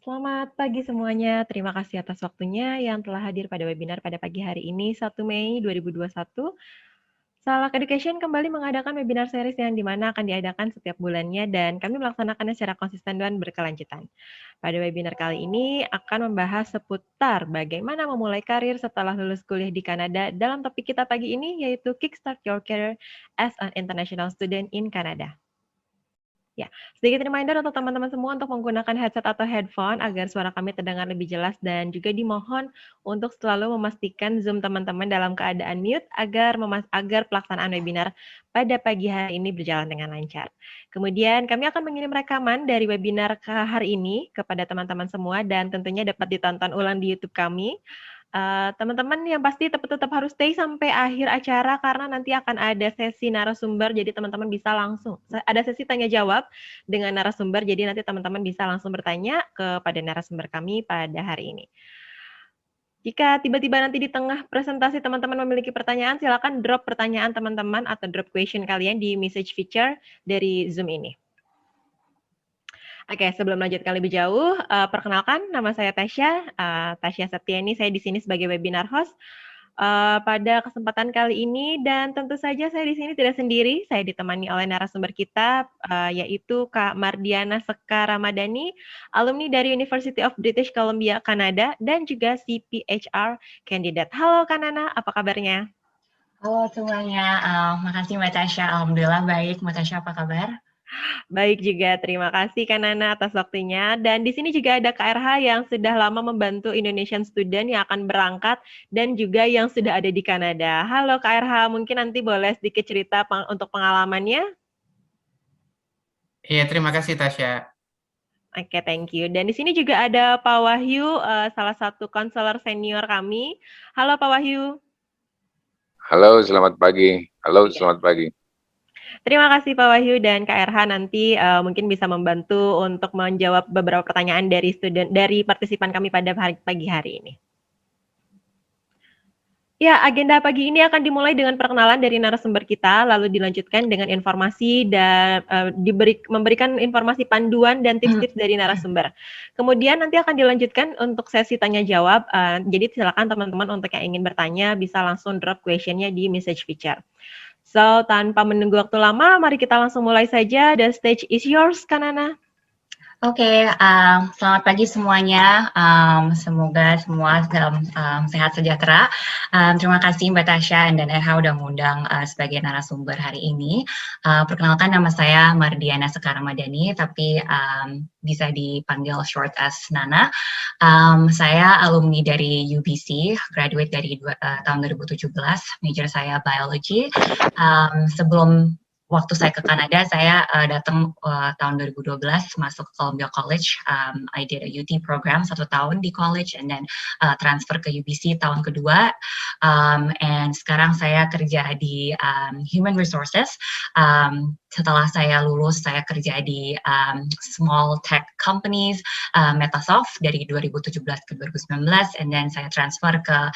Selamat pagi semuanya. Terima kasih atas waktunya yang telah hadir pada webinar pada pagi hari ini, 1 Mei 2021. Salak Education kembali mengadakan webinar series yang dimana akan diadakan setiap bulannya dan kami melaksanakannya secara konsisten dan berkelanjutan. Pada webinar kali ini akan membahas seputar bagaimana memulai karir setelah lulus kuliah di Kanada dalam topik kita pagi ini yaitu Kickstart Your Career as an International Student in Canada. Ya, sedikit reminder untuk teman-teman semua untuk menggunakan headset atau headphone agar suara kami terdengar lebih jelas dan juga dimohon untuk selalu memastikan Zoom teman-teman dalam keadaan mute agar pelaksanaan webinar pada pagi hari ini berjalan dengan lancar. Kemudian kami akan mengirim rekaman dari webinar hari ini kepada teman-teman semua dan tentunya dapat ditonton ulang di YouTube kami. Teman-teman yang pasti tetap harus stay sampai akhir acara karena nanti akan ada sesi narasumber, jadi teman-teman bisa langsung ada sesi tanya jawab dengan narasumber, jadi nanti teman-teman bisa langsung bertanya kepada narasumber kami pada hari ini. Jika tiba-tiba nanti di tengah presentasi teman-teman memiliki pertanyaan, silakan drop pertanyaan teman-teman atau drop question kalian di message feature dari Zoom ini. Oke, sebelum melanjutkan lebih jauh, perkenalkan nama saya Tasya Septiani, saya di sini sebagai webinar host. Pada kesempatan kali ini dan tentu saja saya di sini tidak sendiri, saya ditemani oleh narasumber kita, yaitu Kak Mardiana Sekar Ramadhani, alumni dari University of British Columbia, Kanada, dan juga CPHR candidate. Halo Kak Nana, apa kabarnya? Halo semuanya, makasih Mbak Tasya. Alhamdulillah baik. Mbak Tasya apa kabar? Baik juga, terima kasih Kak Nana atas waktunya. Dan di sini juga ada Kak RH yang sudah lama membantu Indonesian student yang akan berangkat dan juga yang sudah ada di Kanada. Halo Kak RH, mungkin nanti boleh sedikit cerita untuk pengalamannya? Iya, terima kasih Tasya. Oke, thank you. Dan di sini juga ada Pak Wahyu, salah satu konselor senior kami. Halo Pak Wahyu. Halo, selamat pagi. Halo, Iya. selamat pagi. Terima kasih Pak Wahyu dan Kak RH nanti mungkin bisa membantu untuk menjawab beberapa pertanyaan dari partisipan kami pada pagi hari ini. Ya, agenda pagi ini akan dimulai dengan perkenalan dari narasumber kita, lalu dilanjutkan dengan informasi dan memberikan informasi panduan dan tips-tips dari narasumber. Kemudian nanti akan dilanjutkan untuk sesi tanya jawab. Jadi silakan teman-teman untuk yang ingin bertanya bisa langsung drop question-nya di message feature. So, tanpa menunggu waktu lama, mari kita langsung mulai saja. The stage is yours, Kanana. Oke, selamat pagi semuanya. Semoga semua sehat sejahtera. Terima kasih Mbak Tasya dan RH udah mengundang sebagai narasumber hari ini. Perkenalkan nama saya Mardiana Sekar Ramadhani, tapi bisa dipanggil short as Nana. Saya alumni dari UBC, graduate dari tahun 2017, major saya biology. Sebelum waktu saya ke Kanada, saya datang tahun 2012 masuk ke Columbia College. I did a UT program 1 tahun di college, and then transfer ke UBC tahun kedua. And sekarang saya kerja di Human Resources. Setelah saya lulus, saya kerja di small tech companies, Metasoft dari 2017 ke 2019, and then saya transfer ke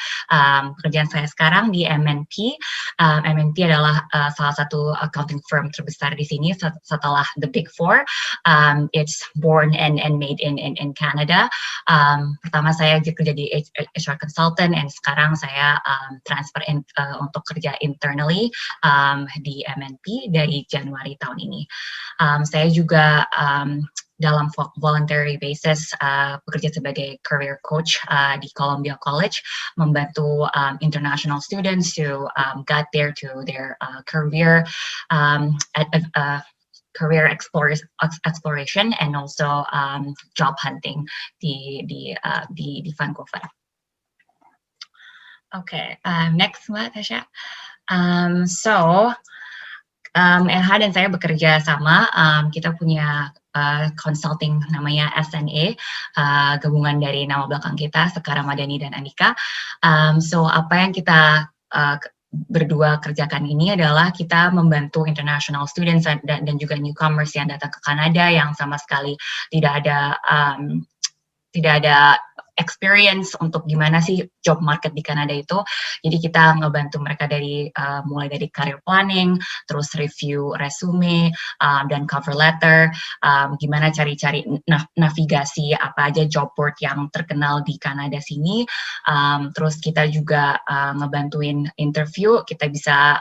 pekerjaan saya sekarang di MNP. MNP adalah salah satu accounting firm terbesar di sini setelah the Big Four. It's born and made in Canada. Pertama saya kerja di HR consultant, and sekarang saya transfer untuk kerja internally di MNP dari Januari tahun ini. Saya juga dalam voluntary basis bekerja sebagai career coach di Columbia College, membantu international students to get there to their career career exploration and also job hunting di Vancouver. Okay, next Mbak Tasya. RH dan saya bekerja sama, kita punya consulting namanya SNA, gabungan dari nama belakang kita, Sekar Ramadhani dan Andika. Apa yang kita berdua kerjakan ini adalah kita membantu international students dan juga newcomers yang datang ke Kanada yang sama sekali tidak ada experience untuk gimana sih job market di Kanada itu. Jadi kita ngebantu mereka dari mulai dari career planning, terus review resume dan cover letter, gimana cari-cari navigasi apa aja job board yang terkenal di Kanada sini. Terus kita juga ngebantuin interview, kita bisa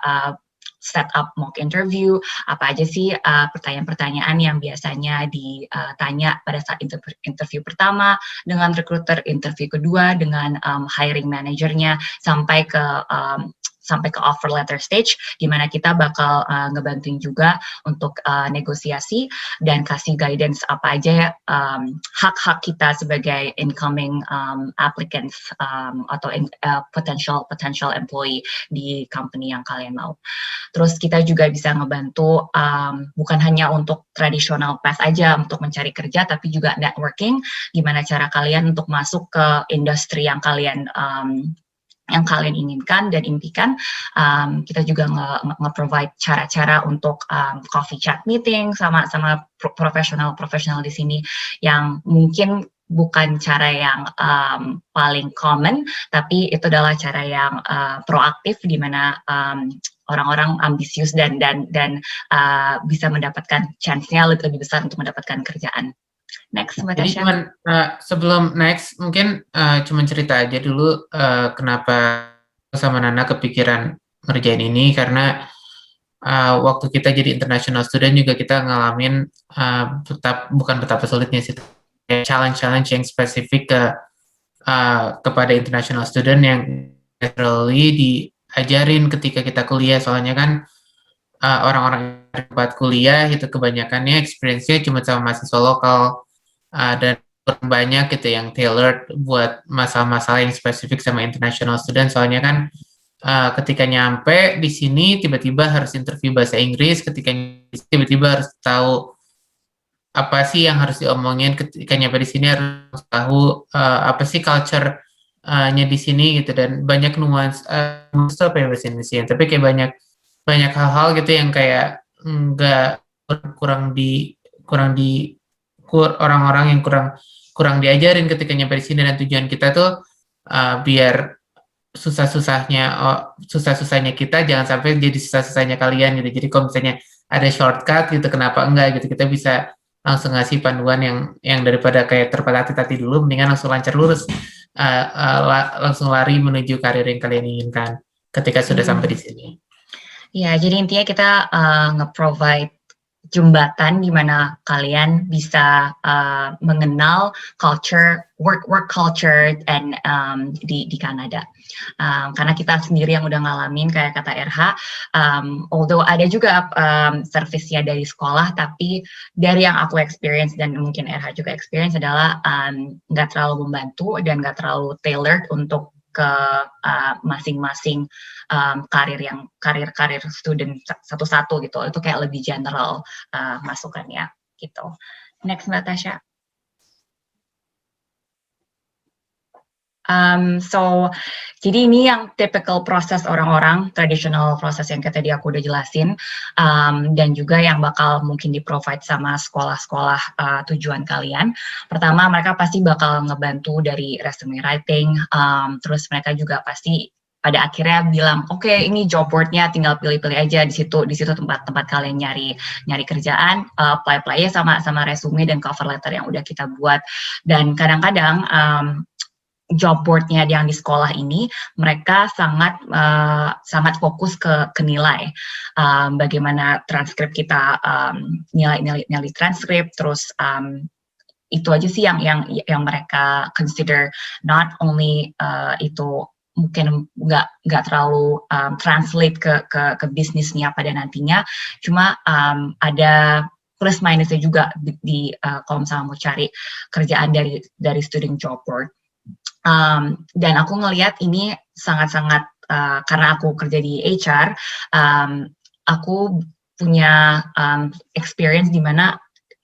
set up mock interview, apa aja sih pertanyaan-pertanyaan yang biasanya ditanya pada saat interview pertama dengan recruiter, interview kedua dengan hiring manajernya, sampai ke offer letter stage, di mana kita bakal ngebantuin juga untuk negosiasi dan kasih guidance apa aja hak-hak kita sebagai incoming applicants atau potential employee di company yang kalian mau. Terus kita juga bisa ngebantu bukan hanya untuk traditional path aja untuk mencari kerja, tapi juga networking, gimana cara kalian untuk masuk ke industri yang kalian inginkan dan impikan. Kita juga nge-provide cara-cara untuk coffee chat meeting sama profesional di sini yang mungkin bukan cara yang paling common, tapi itu adalah cara yang proaktif di mana orang-orang ambisius dan bisa mendapatkan chance-nya lebih besar untuk mendapatkan kerjaan. Next, Mbak Jadi Tasya. cuman sebelum next mungkin cuman cerita aja dulu kenapa sama Nana kepikiran ngerjain ini, karena waktu kita jadi international student juga kita ngalamin bukan betapa sulitnya sih, challenge yang spesifik kepada international student yang naturally diajarin ketika kita kuliah. Soalnya kan orang-orang yang dapat kuliah itu kebanyakannya experience-nya cuma sama mahasiswa lokal, dan banyak gitu yang tailored buat masalah-masalah yang spesifik sama international student. Soalnya kan ketika nyampe di sini tiba-tiba harus interview bahasa Inggris, ketika tiba-tiba harus tahu apa sih yang harus diomongin, ketika nyampe di sini harus tahu apa sih culture-nya di sini gitu, dan banyak nuance apa ya bahasa Indonesia, tapi kayak banyak hal-hal gitu yang kayak nggak orang-orang yang kurang diajarin ketika nyampe di sini. Dan tujuan kita tuh biar susah-susahnya kita jangan sampai jadi susah-susahnya kalian gitu. Jadi kalau misalnya ada shortcut gitu, kenapa enggak gitu, kita bisa langsung ngasih panduan yang daripada kayak tertatih-tatih dulu, mendingan langsung lancar lurus, langsung lari menuju karir yang kalian inginkan ketika sudah sampai di sini. Ya, jadi intinya kita nge-provide jembatan di mana kalian bisa mengenal work culture and di Kanada. Karena kita sendiri yang udah ngalamin, kayak kata RH, although ada juga service-nya dari sekolah, tapi dari yang aku experience dan mungkin RH juga experience adalah nggak terlalu membantu dan nggak terlalu tailored untuk ke masing-masing karir student satu-satu gitu. Itu kayak lebih general masukannya gitu. Next, Mbak Tasya. Jadi ini yang typical proses orang-orang, traditional proses yang kayak tadi aku udah jelasin, dan juga yang bakal mungkin di-provide sama sekolah-sekolah tujuan kalian. Pertama, mereka pasti bakal ngebantu dari resume writing, terus mereka juga pasti pada akhirnya bilang, oke, ini job board-nya tinggal pilih-pilih aja di situ tempat kalian nyari kerjaan, apply-apply-nya sama resume dan cover letter yang udah kita buat. Dan kadang-kadang job board-nya yang di sekolah ini, mereka sangat fokus ke nilai, bagaimana transkrip kita, nilai transkrip, terus itu aja sih yang mereka consider. Not only itu mungkin nggak terlalu translate ke bisnisnya pada nantinya, cuma ada plus minusnya juga di kalau misalnya mau cari kerjaan dari student job board. Dan aku ngelihat ini sangat-sangat karena aku kerja di HR, aku punya experience di mana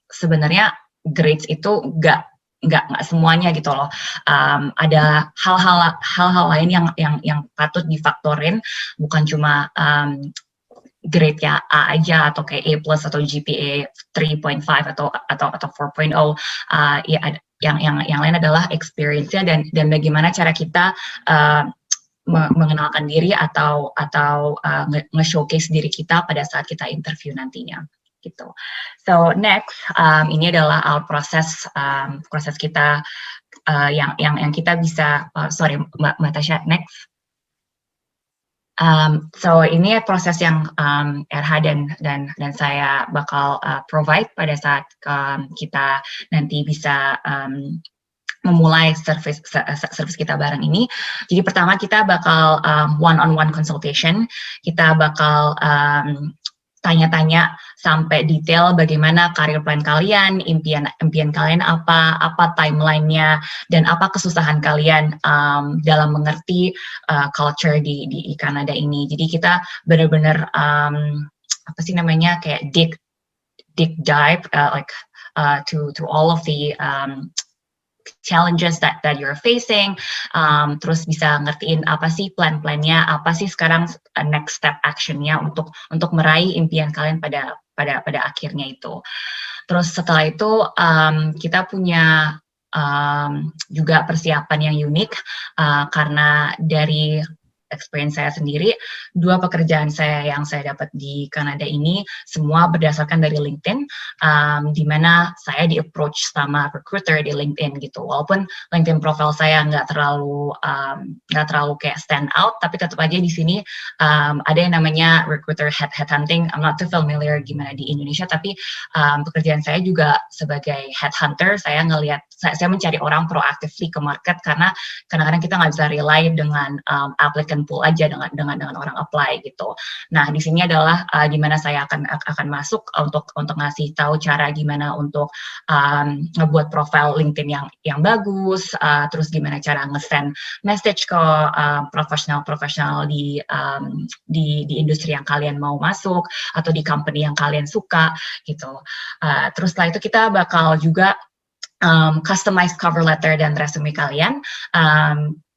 sebenarnya grades itu nggak semuanya gitu loh. Ada hal-hal lain yang patut difaktorin, bukan cuma grade ya A aja atau kayak A+ atau GPA 3.5 atau 4.0. Ya yang lain adalah experience-nya dan bagaimana cara kita mengenalkan diri atau nge-showcase diri kita pada saat kita interview nantinya gitu. So next, ini adalah our proses kita yang kita bisa, sorry Mbak Tasya, next. So ini proses yang RH dan saya bakal provide pada saat kita nanti bisa memulai service kita bareng ini. Jadi pertama kita bakal one-on-one consultation, kita bakal tanya-tanya sampai detail bagaimana career plan kalian, impian kalian apa timeline-nya, dan apa kesusahan kalian dalam mengerti culture di Kanada ini. Jadi kita benar-benar apa sih namanya, kayak deep dive to all of the challenges that you're facing, terus bisa ngertiin apa sih plan-plannya, apa sih sekarang next step actionnya untuk meraih impian kalian pada akhirnya itu. Terus setelah itu kita punya juga persiapan yang unik karena dari experience saya sendiri, 2 pekerjaan saya yang saya dapat di Kanada ini semua berdasarkan dari LinkedIn, di mana saya di-approach sama recruiter di LinkedIn gitu. Walaupun LinkedIn profile saya nggak terlalu kayak stand out, tapi tetap aja di sini ada yang namanya recruiter headhunting. I'm not too familiar gimana di Indonesia, tapi pekerjaan saya juga sebagai headhunter. Saya mencari orang proactively ke market karena kadang-kadang kita nggak bisa rely dengan applicant pool aja dengan orang apply gitu. Nah, di sini adalah di mana saya akan masuk untuk ngasih tahu cara gimana untuk ngebuat profile LinkedIn yang bagus, terus gimana cara nge-send message ke profesional di industri yang kalian mau masuk atau di company yang kalian suka gitu. Terus setelah itu kita bakal juga customize cover letter dan resume kalian.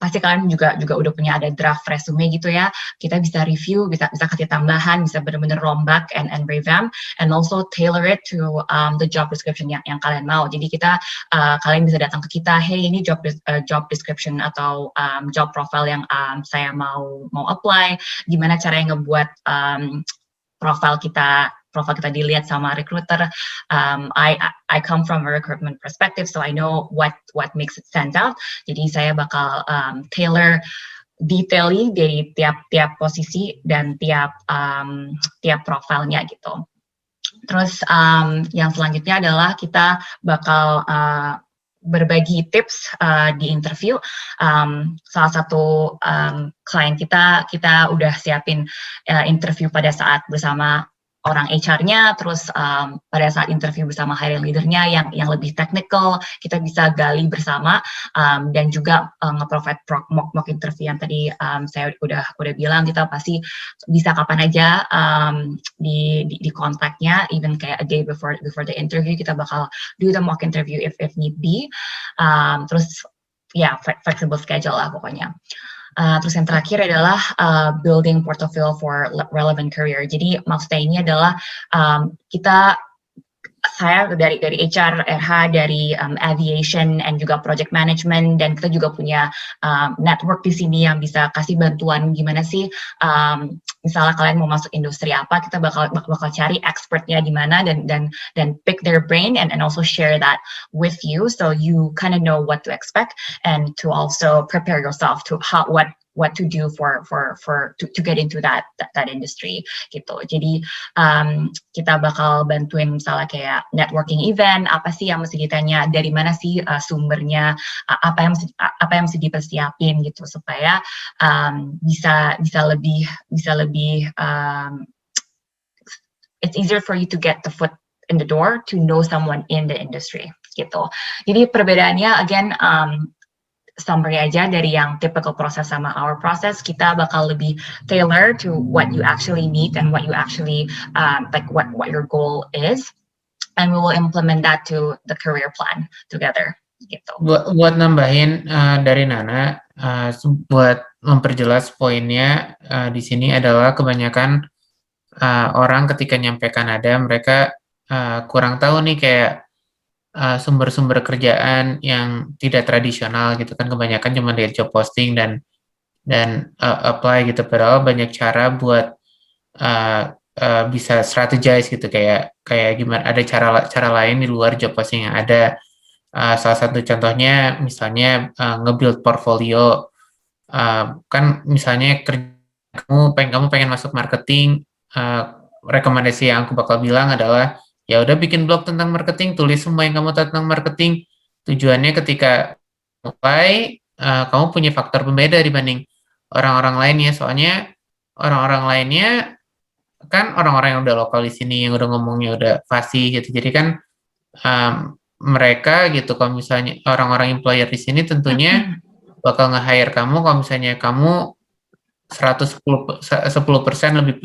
Pasti kalian juga udah punya ada draft resume gitu ya. Kita bisa review, bisa kasih tambahan, bisa benar-benar rombak and revamp, and also tailor it to the job description yang kalian mau. Jadi kalian bisa datang ke kita, hey ini job description atau job profile yang saya mau apply. Gimana caranya ngebuat profile kita dilihat sama recruiter. I come from a recruitment perspective, so I know what makes it stand out. Jadi saya bakal tailor detailly dari tiap posisi dan tiap profilnya gitu. Terus yang selanjutnya adalah kita bakal berbagi tips di interview. Salah satu klien kita udah siapin interview pada saat bersama orang HR-nya, terus pada saat interview bersama hiring leader-nya yang lebih technical, kita bisa gali bersama dan juga nge-provide mock interview yang tadi saya udah bilang. Kita pasti bisa kapan aja di kontaknya, even kayak a day before the interview kita bakal do the mock interview if need be. Terus ya flexible schedule lah pokoknya. Terus yang terakhir adalah building portfolio for relevant career. Jadi maksudnya ini adalah saya dari HR, RH, dari aviation, and juga project management, dan kita juga punya network di sini yang bisa kasih bantuan gimana sih, misalnya kalian mau masuk industri apa, kita bakal cari expertnya di mana dan pick their brain and also share that with you, so you kind of know what to expect and to also prepare yourself to what to do to get into that industry gitu. Jadi kita bakal bantuin misalnya kayak networking event, apa sih yang mesti ditanya, dari mana sih sumbernya, apa yang mesti dipersiapin gitu supaya bisa lebih it's easier for you to get the foot in the door to know someone in the industry gitu. Jadi perbedaannya again summary aja dari yang typical process sama our process, kita bakal lebih tailor to what you actually need and what you actually like what your goal is, and we will implement that to the career plan together gitu. Buat nambahin dari Nana, buat memperjelas poinnya di sini adalah kebanyakan orang ketika nyampe Kanada mereka kurang tahu nih kayak sumber-sumber kerjaan yang tidak tradisional gitu kan, kebanyakan cuma lihat job posting dan apply gitu, padahal banyak cara buat bisa strategize gitu, kayak gimana, ada cara lain di luar job posting yang ada. Salah satu contohnya misalnya nge-build portfolio. Kan misalnya kamu pengen masuk marketing, rekomendasi yang aku bakal bilang adalah ya udah bikin blog tentang marketing, tulis semua yang kamu tahu tentang marketing. Tujuannya ketika mulai kamu punya faktor pembeda dibanding orang-orang lainnya, soalnya orang-orang lainnya kan orang-orang yang udah lokal di sini, yang udah ngomongnya udah fasih gitu. Jadi kan mereka gitu, kalau misalnya orang-orang employer di sini tentunya bakal nge-hire kamu kalau misalnya kamu 10%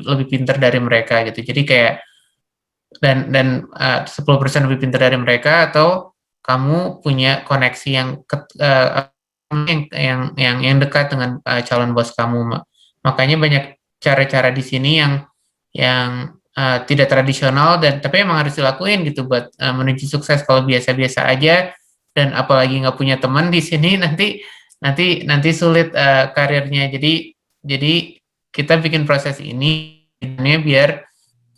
lebih pintar dari mereka gitu. Jadi kayak dan 10% lebih pintar dari mereka, atau kamu punya koneksi yang dekat dengan calon bos kamu. Makanya banyak cara-cara di sini yang tidak tradisional, dan tapi emang harus dilakuin gitu buat menuju sukses. Kalau biasa-biasa aja dan apalagi nggak punya teman di sini, nanti sulit karirnya. Jadi kita bikin proses ini biar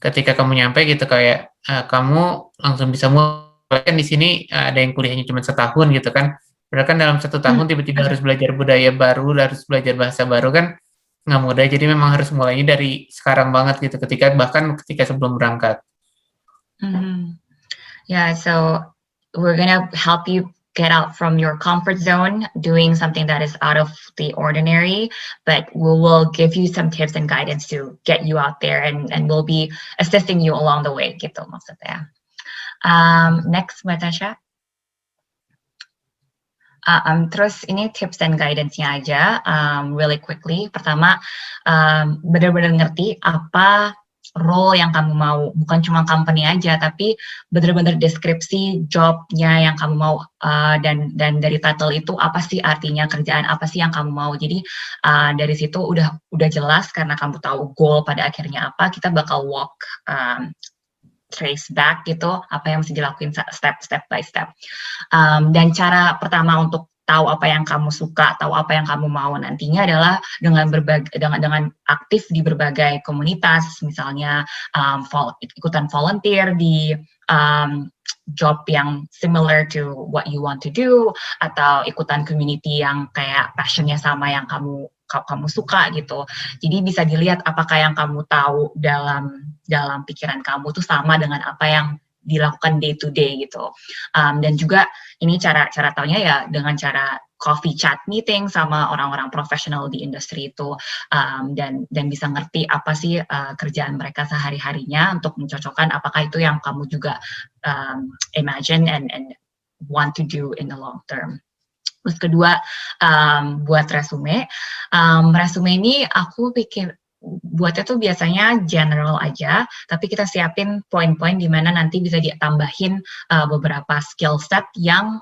ketika kamu nyampe gitu kayak kamu langsung bisa mulai. Kan di sini ada yang kuliahnya cuma setahun gitu kan. Padahal kan dalam 1 tahun tiba-tiba harus belajar budaya baru, harus belajar bahasa baru, kan nggak mudah. Jadi memang harus mulainya dari sekarang banget gitu, bahkan ketika sebelum berangkat. Yeah, so we're gonna help you get out from your comfort zone, doing something that is out of the ordinary, but we will give you some tips and guidance to get you out there, and we'll be assisting you along the way gitu maksudnya. Next, Mbak Tasha. Terus ini tips dan guidance-nya aja, really quickly. Pertama, benar-benar ngerti apa role yang kamu mau, bukan cuma company aja, tapi benar-benar deskripsi jobnya yang kamu mau, dan dari title itu apa sih artinya, kerjaan apa sih yang kamu mau. Jadi dari situ udah jelas, karena kamu tahu goal pada akhirnya apa, kita bakal walk trace back gitu, apa yang mesti dilakuin step by step. Dan cara pertama untuk tahu apa yang kamu suka, tahu apa yang kamu mau nantinya adalah dengan aktif di berbagai komunitas, misalnya ikutan volunteer di job yang similar to what you want to do, atau ikutan community yang kayak passionnya sama yang kamu suka gitu. Jadi bisa dilihat apakah yang kamu tahu dalam pikiran kamu tuh sama dengan apa yang dilakukan day to day gitu. Dan juga ini cara taunya ya dengan cara coffee chat meeting sama orang-orang profesional di industri itu, dan bisa ngerti apa sih kerjaan mereka sehari-harinya untuk mencocokkan apakah itu yang kamu juga imagine and want to do in the long term. Terus kedua, buat resume ini aku pikir buatnya tuh biasanya general aja, tapi kita siapin poin-poin di mana nanti bisa ditambahin beberapa skill set yang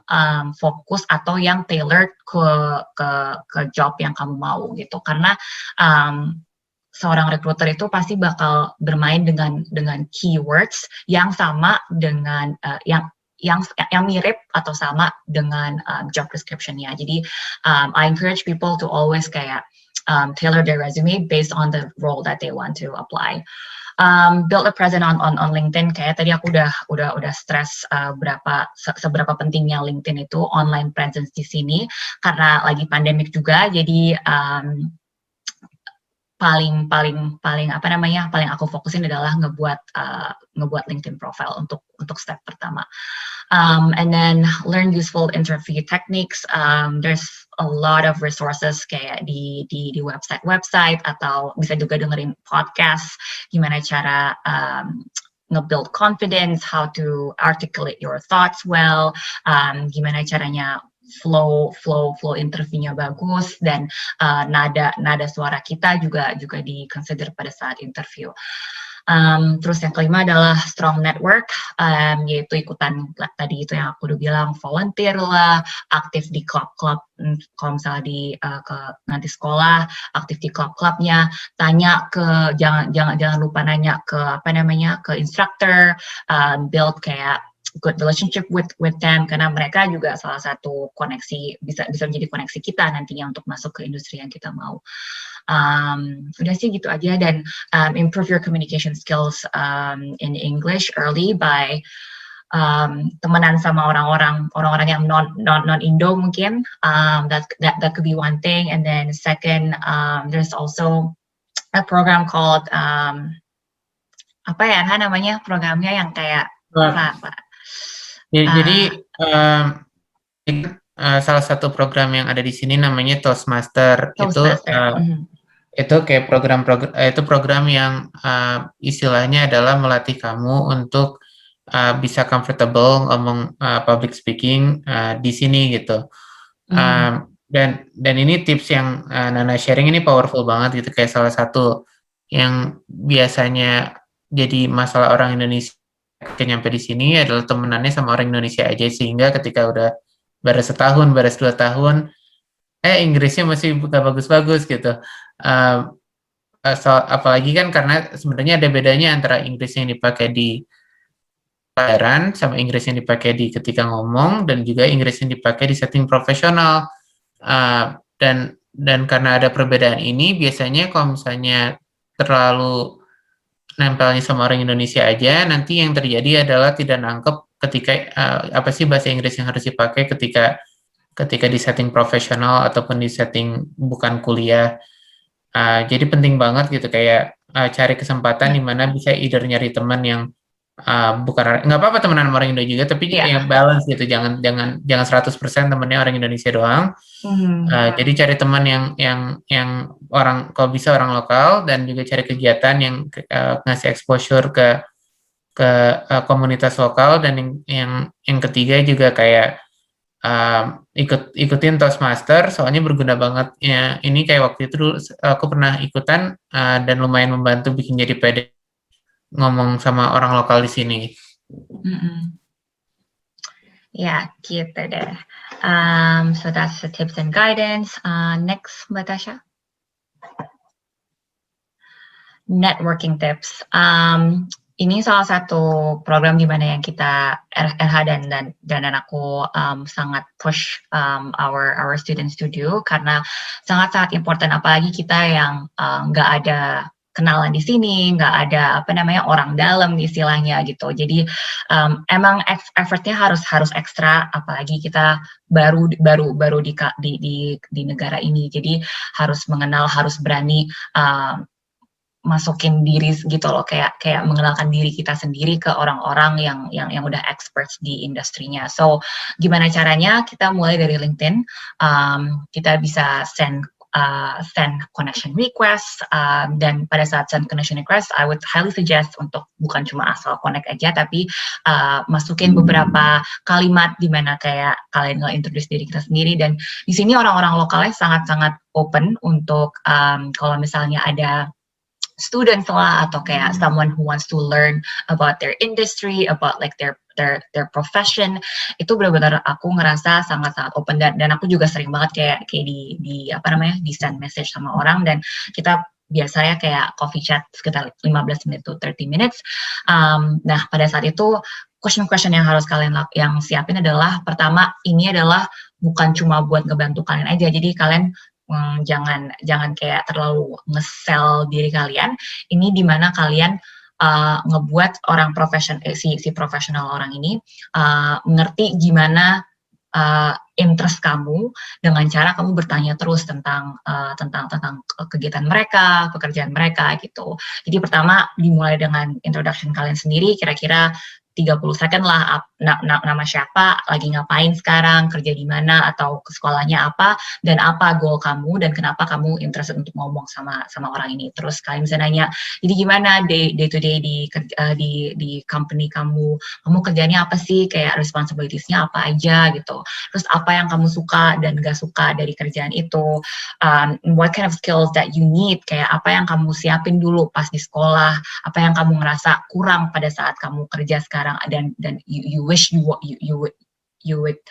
fokus atau yang tailored ke job yang kamu mau gitu. Karena seorang recruiter itu pasti bakal bermain dengan keywords yang sama dengan yang mirip atau sama dengan job description-nya. Jadi I encourage people to always kayak tailor their resume based on the role that they want to apply. Build a presence on LinkedIn. Kayak tadi aku udah stress seberapa pentingnya LinkedIn itu online presence di sini, karena lagi pandemik juga. Jadi paling aku fokusin adalah ngebuat LinkedIn profile untuk step pertama. And then learn useful interview techniques. There's a lot of resources kayak di website, atau bisa juga dengerin podcast gimana cara nge-build confidence, how to articulate your thoughts well, gimana caranya flow interviewnya bagus, dan nada suara kita juga di-consider pada saat interview. Terus yang kelima adalah strong network, yaitu ikutan tadi itu yang aku udah bilang, volunteer lah, aktif di klub-klub, kalau misalnya nanti sekolah, aktif di klub-klubnya, jangan lupa nanya ke instructor, build kayak good relationship with them, karena mereka juga salah satu koneksi, bisa menjadi koneksi kita nantinya untuk masuk ke industri yang kita mau. Udah sih gitu aja, dan improve your communication skills in English early by temenan sama orang-orang yang non Indo mungkin. That could be one thing. And then second, there's also a program called apa ya namanya programnya yang kayak jadi salah satu program yang ada di sini namanya Toastmaster. Itu kayak program yang istilahnya adalah melatih kamu untuk bisa comfortable ngomong public speaking di sini gitu. Dan ini tips yang Nana sharing ini powerful banget gitu, kayak salah satu yang biasanya jadi masalah orang Indonesia nyampe di sini adalah temenannya sama orang Indonesia aja, sehingga ketika udah baru setahun, baru 2 tahun, Inggrisnya masih gak bagus-bagus gitu. Apalagi kan karena sebenarnya ada bedanya antara Inggris yang dipakai di pelajaran sama Inggris yang dipakai di ketika ngomong, dan juga Inggris yang dipakai di setting profesional. Dan karena ada perbedaan ini, biasanya kalau misalnya terlalu nempelnya sama orang Indonesia aja, nanti yang terjadi adalah tidak nangkep ketika apa sih bahasa Inggris yang harus dipakai ketika di setting profesional ataupun di setting bukan kuliah. Jadi penting banget gitu, kayak cari kesempatan di mana bisa either nyari teman yang bukan, nggak apa-apa temenan sama orang Indo juga, tapi yang balance gitu, jangan 100% temennya orang Indonesia doang. Jadi cari teman yang orang, kalau bisa orang lokal, dan juga cari kegiatan yang ngasih exposure ke komunitas lokal. Dan yang ketiga juga kayak ikutin Toastmaster, soalnya berguna banget ya. Ini kayak waktu itu dulu aku pernah ikutan dan lumayan membantu bikin jadi pede ngomong sama orang lokal di sini. Ya, gitu deh. So that's the tips and guidance. Next, Mbak Tasha. Networking tips. Ini salah satu program di mana yang kita RH dan aku sangat push our students to do, karena sangat important, apalagi kita yang nggak ada kenalan di sini, nggak ada orang dalam istilahnya gitu. Jadi emang effortnya harus ekstra, apalagi kita baru di negara ini. Jadi harus mengenal, harus berani masukin diri gitu loh, kayak mengenalkan diri kita sendiri ke orang-orang yang udah experts di industrinya. So gimana caranya? Kita mulai dari LinkedIn. Kita bisa send connection request, dan pada saat send connection request, I would highly suggest untuk bukan cuma asal connect aja, tapi masukin beberapa kalimat di mana kayak kalian nge-introduce diri kita sendiri. Dan di sini orang-orang lokalnya sangat-sangat open untuk kalau misalnya ada students lah, atau kayak someone who wants to learn about their industry, about like their profession, itu benar-benar aku ngerasa sangat-sangat open, dan aku juga sering banget kayak di send message sama orang, dan kita biasanya kayak coffee chat sekitar 15 menit to 30 minutes. Nah, pada saat itu question yang harus kalian yang siapin adalah, pertama, ini adalah bukan cuma buat ngebantu kalian aja, jadi kalian jangan kayak terlalu nge-sell diri kalian. Ini dimana kalian ngebuat orang si profesional orang ini ngerti gimana interest kamu, dengan cara kamu bertanya terus tentang kegiatan mereka, pekerjaan mereka gitu. Jadi pertama dimulai dengan introduction kalian sendiri, kira-kira 30 second lah, nama siapa, lagi ngapain sekarang, kerja di mana, atau ke sekolahnya apa, dan apa goal kamu, dan kenapa kamu interested untuk ngomong sama orang ini. Terus kalian bisa nanya, jadi gimana day to day di company kamu kerjanya apa sih, kayak responsibilities-nya apa aja gitu. Terus apa yang kamu suka dan gak suka dari kerjaan itu, what kind of skills that you need, kayak apa yang kamu siapin dulu pas di sekolah, apa yang kamu ngerasa kurang pada saat kamu kerja sekarang, dan you wish you would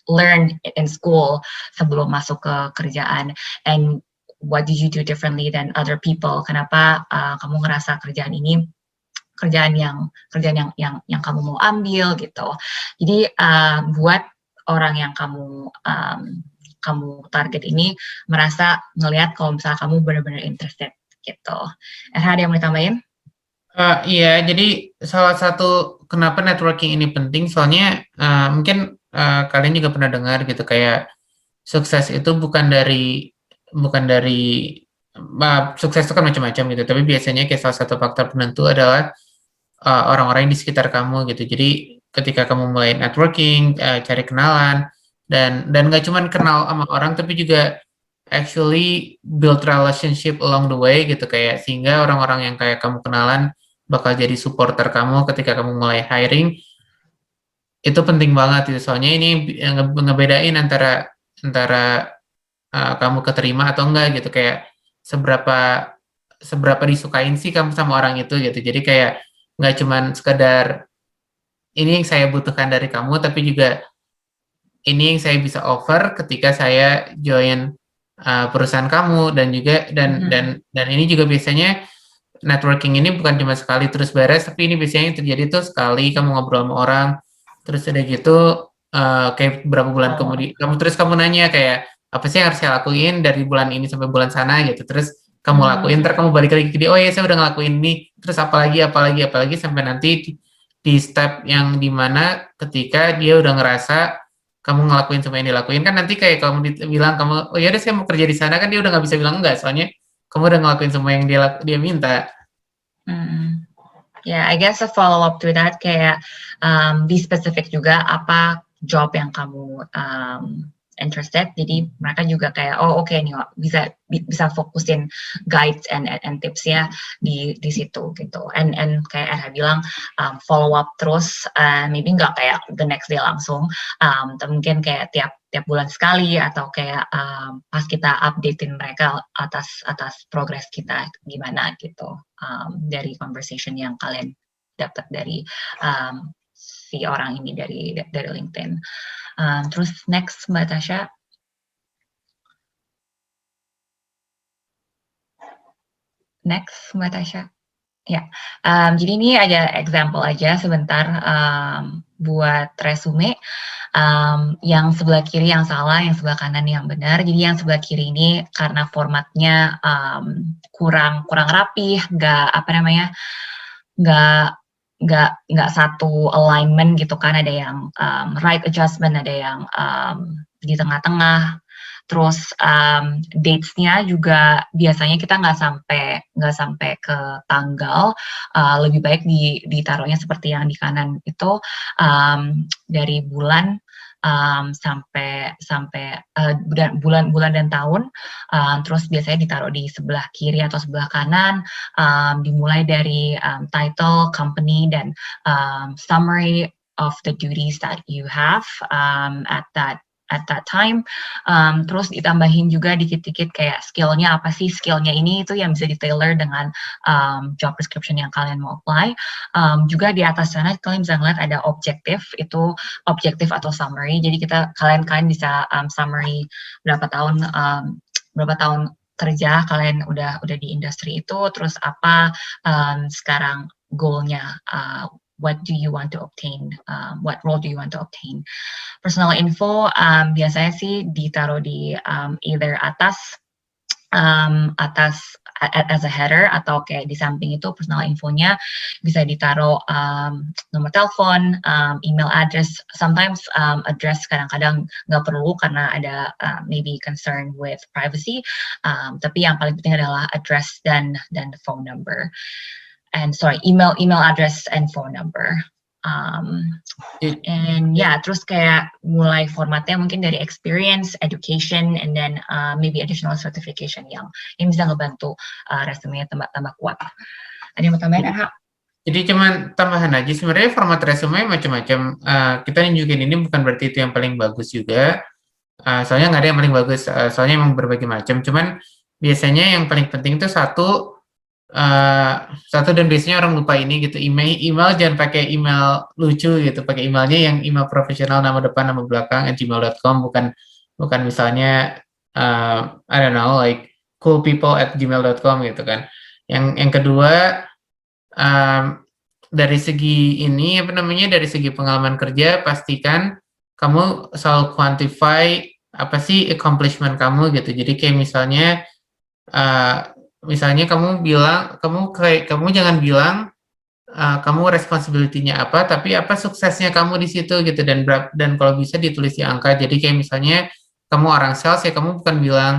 learn in school sebelum masuk ke kerjaan, and what did you do differently than other people, kenapa kamu ngerasa kerjaan ini kerjaan yang kamu mau ambil gitu. Jadi buat orang yang kamu target ini merasa ngelihat kalau misalnya kamu benar-benar interested gitu. Ada yang mau ditambahin? Iya, jadi salah satu kenapa networking ini penting, soalnya mungkin kalian juga pernah dengar gitu kayak sukses itu bukan dari sukses itu kan macam-macam gitu, tapi biasanya kayak salah satu faktor penentu adalah orang-orang di sekitar kamu gitu. Jadi ketika kamu mulai networking, cari kenalan, dan nggak cuma kenal sama orang, tapi juga actually build relationship along the way gitu, kayak sehingga orang-orang yang kayak kamu kenalan bakal jadi supporter kamu ketika kamu mulai hiring. Itu penting banget gitu, soalnya ini ngebedain antara antara kamu keterima atau enggak gitu, kayak seberapa seberapa disukain sih kamu sama orang itu gitu. Jadi kayak nggak cuman sekedar ini yang saya butuhkan dari kamu, tapi juga ini yang saya bisa offer ketika saya join perusahaan kamu, dan juga dan ini juga biasanya networking ini bukan cuma sekali terus beres, tapi ini biasanya yang terjadi tuh sekali kamu ngobrol sama orang, terus udah gitu kayak berapa bulan kemudian kamu nanya kayak apa sih yang harus saya lakuin dari bulan ini sampai bulan sana gitu, terus kamu lakuin, ntar kamu balik lagi ke dia, oh ya saya udah ngelakuin ini, terus apalagi sampai nanti di step yang dimana ketika dia udah ngerasa kamu ngelakuin semua yang dilakuin, kan nanti kayak kamu bilang kamu, oh ya udah saya mau kerja di sana, kan dia udah nggak bisa bilang enggak, soalnya kamu udah ngelakuin semua yang dia minta. Yeah, I guess a follow up to that kayak be specific juga apa job yang kamu interested. Jadi mereka juga kayak oke nih bisa fokusin guides and tips ya di situ gitu. And kayak Erha bilang follow up terus, maybe nggak kayak the next day langsung, tapi mungkin kayak tiap bulan sekali, atau kayak pas kita updatein mereka atas progress kita gimana gitu, dari conversation yang kalian dapat dari si orang ini dari LinkedIn. Terus next Mbak Tasha. Next Mbak Tasha. Ya, jadi ini ada example aja sebentar buat resume. Yang sebelah kiri yang salah, yang sebelah kanan yang benar. Jadi yang sebelah kiri ini karena formatnya kurang rapi, nggak satu alignment gitu kan, ada yang right adjustment, ada yang di tengah-tengah, terus dates-nya juga biasanya kita nggak sampai ke tanggal, lebih baik ditaruhnya seperti yang di kanan itu, dari bulan sampai bulan dan tahun, terus biasanya ditaruh di sebelah kiri atau sebelah kanan, dimulai dari title, company, dan summary of the duties that you have at that time, terus ditambahin juga dikit-dikit kayak skillnya apa sih, skillnya ini itu yang bisa di-tailor dengan job description yang kalian mau apply. Juga di atas sana kalian bisa ngeliat ada objektif, itu objektif atau summary, jadi kalian bisa summary berapa tahun kerja kalian udah di industri itu, terus apa sekarang goalnya, what do you want to obtain, what role do you want to obtain. Personal info biasanya sih ditaruh di either atas as a header, atau kayak di samping itu personal infonya bisa ditaruh nomor telepon, email address. Sometimes address kadang-kadang nggak perlu karena ada maybe concern with privacy, tapi yang paling penting adalah address dan phone number. And email address and phone number. And terus kayak mulai formatnya mungkin dari experience, education, and then maybe additional certification yang bisa ngebantu resume-nya tambah kuat. Ada yang mau tambahin, Erha? Jadi cuman tambahan aja, sebenarnya format resume macam-macam. Kita nunjukin ini bukan berarti itu yang paling bagus juga. Soalnya nggak ada yang paling bagus, soalnya emang berbagai macam. Cuman biasanya yang paling penting itu satu, dan biasanya orang lupa ini gitu, email jangan pakai email lucu gitu, pakai emailnya yang email profesional, nama depan nama belakang @gmail.com, bukan misalnya I don't know like coolpeople@gmail.com gitu kan. Yang kedua, dari segi ini apa namanya, dari segi pengalaman kerja pastikan kamu selalu quantify apa sih accomplishment kamu gitu. Jadi kayak misalnya kamu jangan bilang kamu responsibility-nya apa, tapi apa suksesnya kamu di situ gitu, dan kalau bisa ditulis di angka. Jadi kayak misalnya kamu orang sales ya, kamu bukan bilang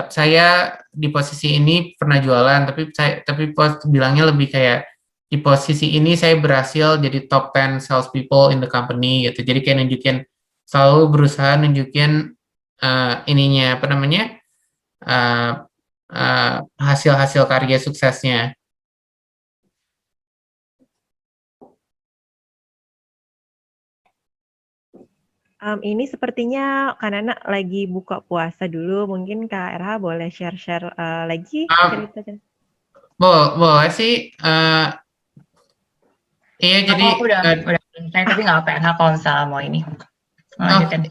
saya di posisi ini pernah jualan, tapi bilangnya lebih kayak di posisi ini saya berhasil jadi top 10 sales people in the company gitu. Jadi kayak selalu berusaha nunjukin ininya apa namanya, hasil-hasil karya suksesnya. Ini sepertinya Kak Nana lagi buka puasa dulu, mungkin Kak RH boleh share-share lagi ceritanya. Boleh sih. Iya, jadi Aku udah selesai, tapi nggak apa-apa RH kalau misalnya mau ini lanjutin.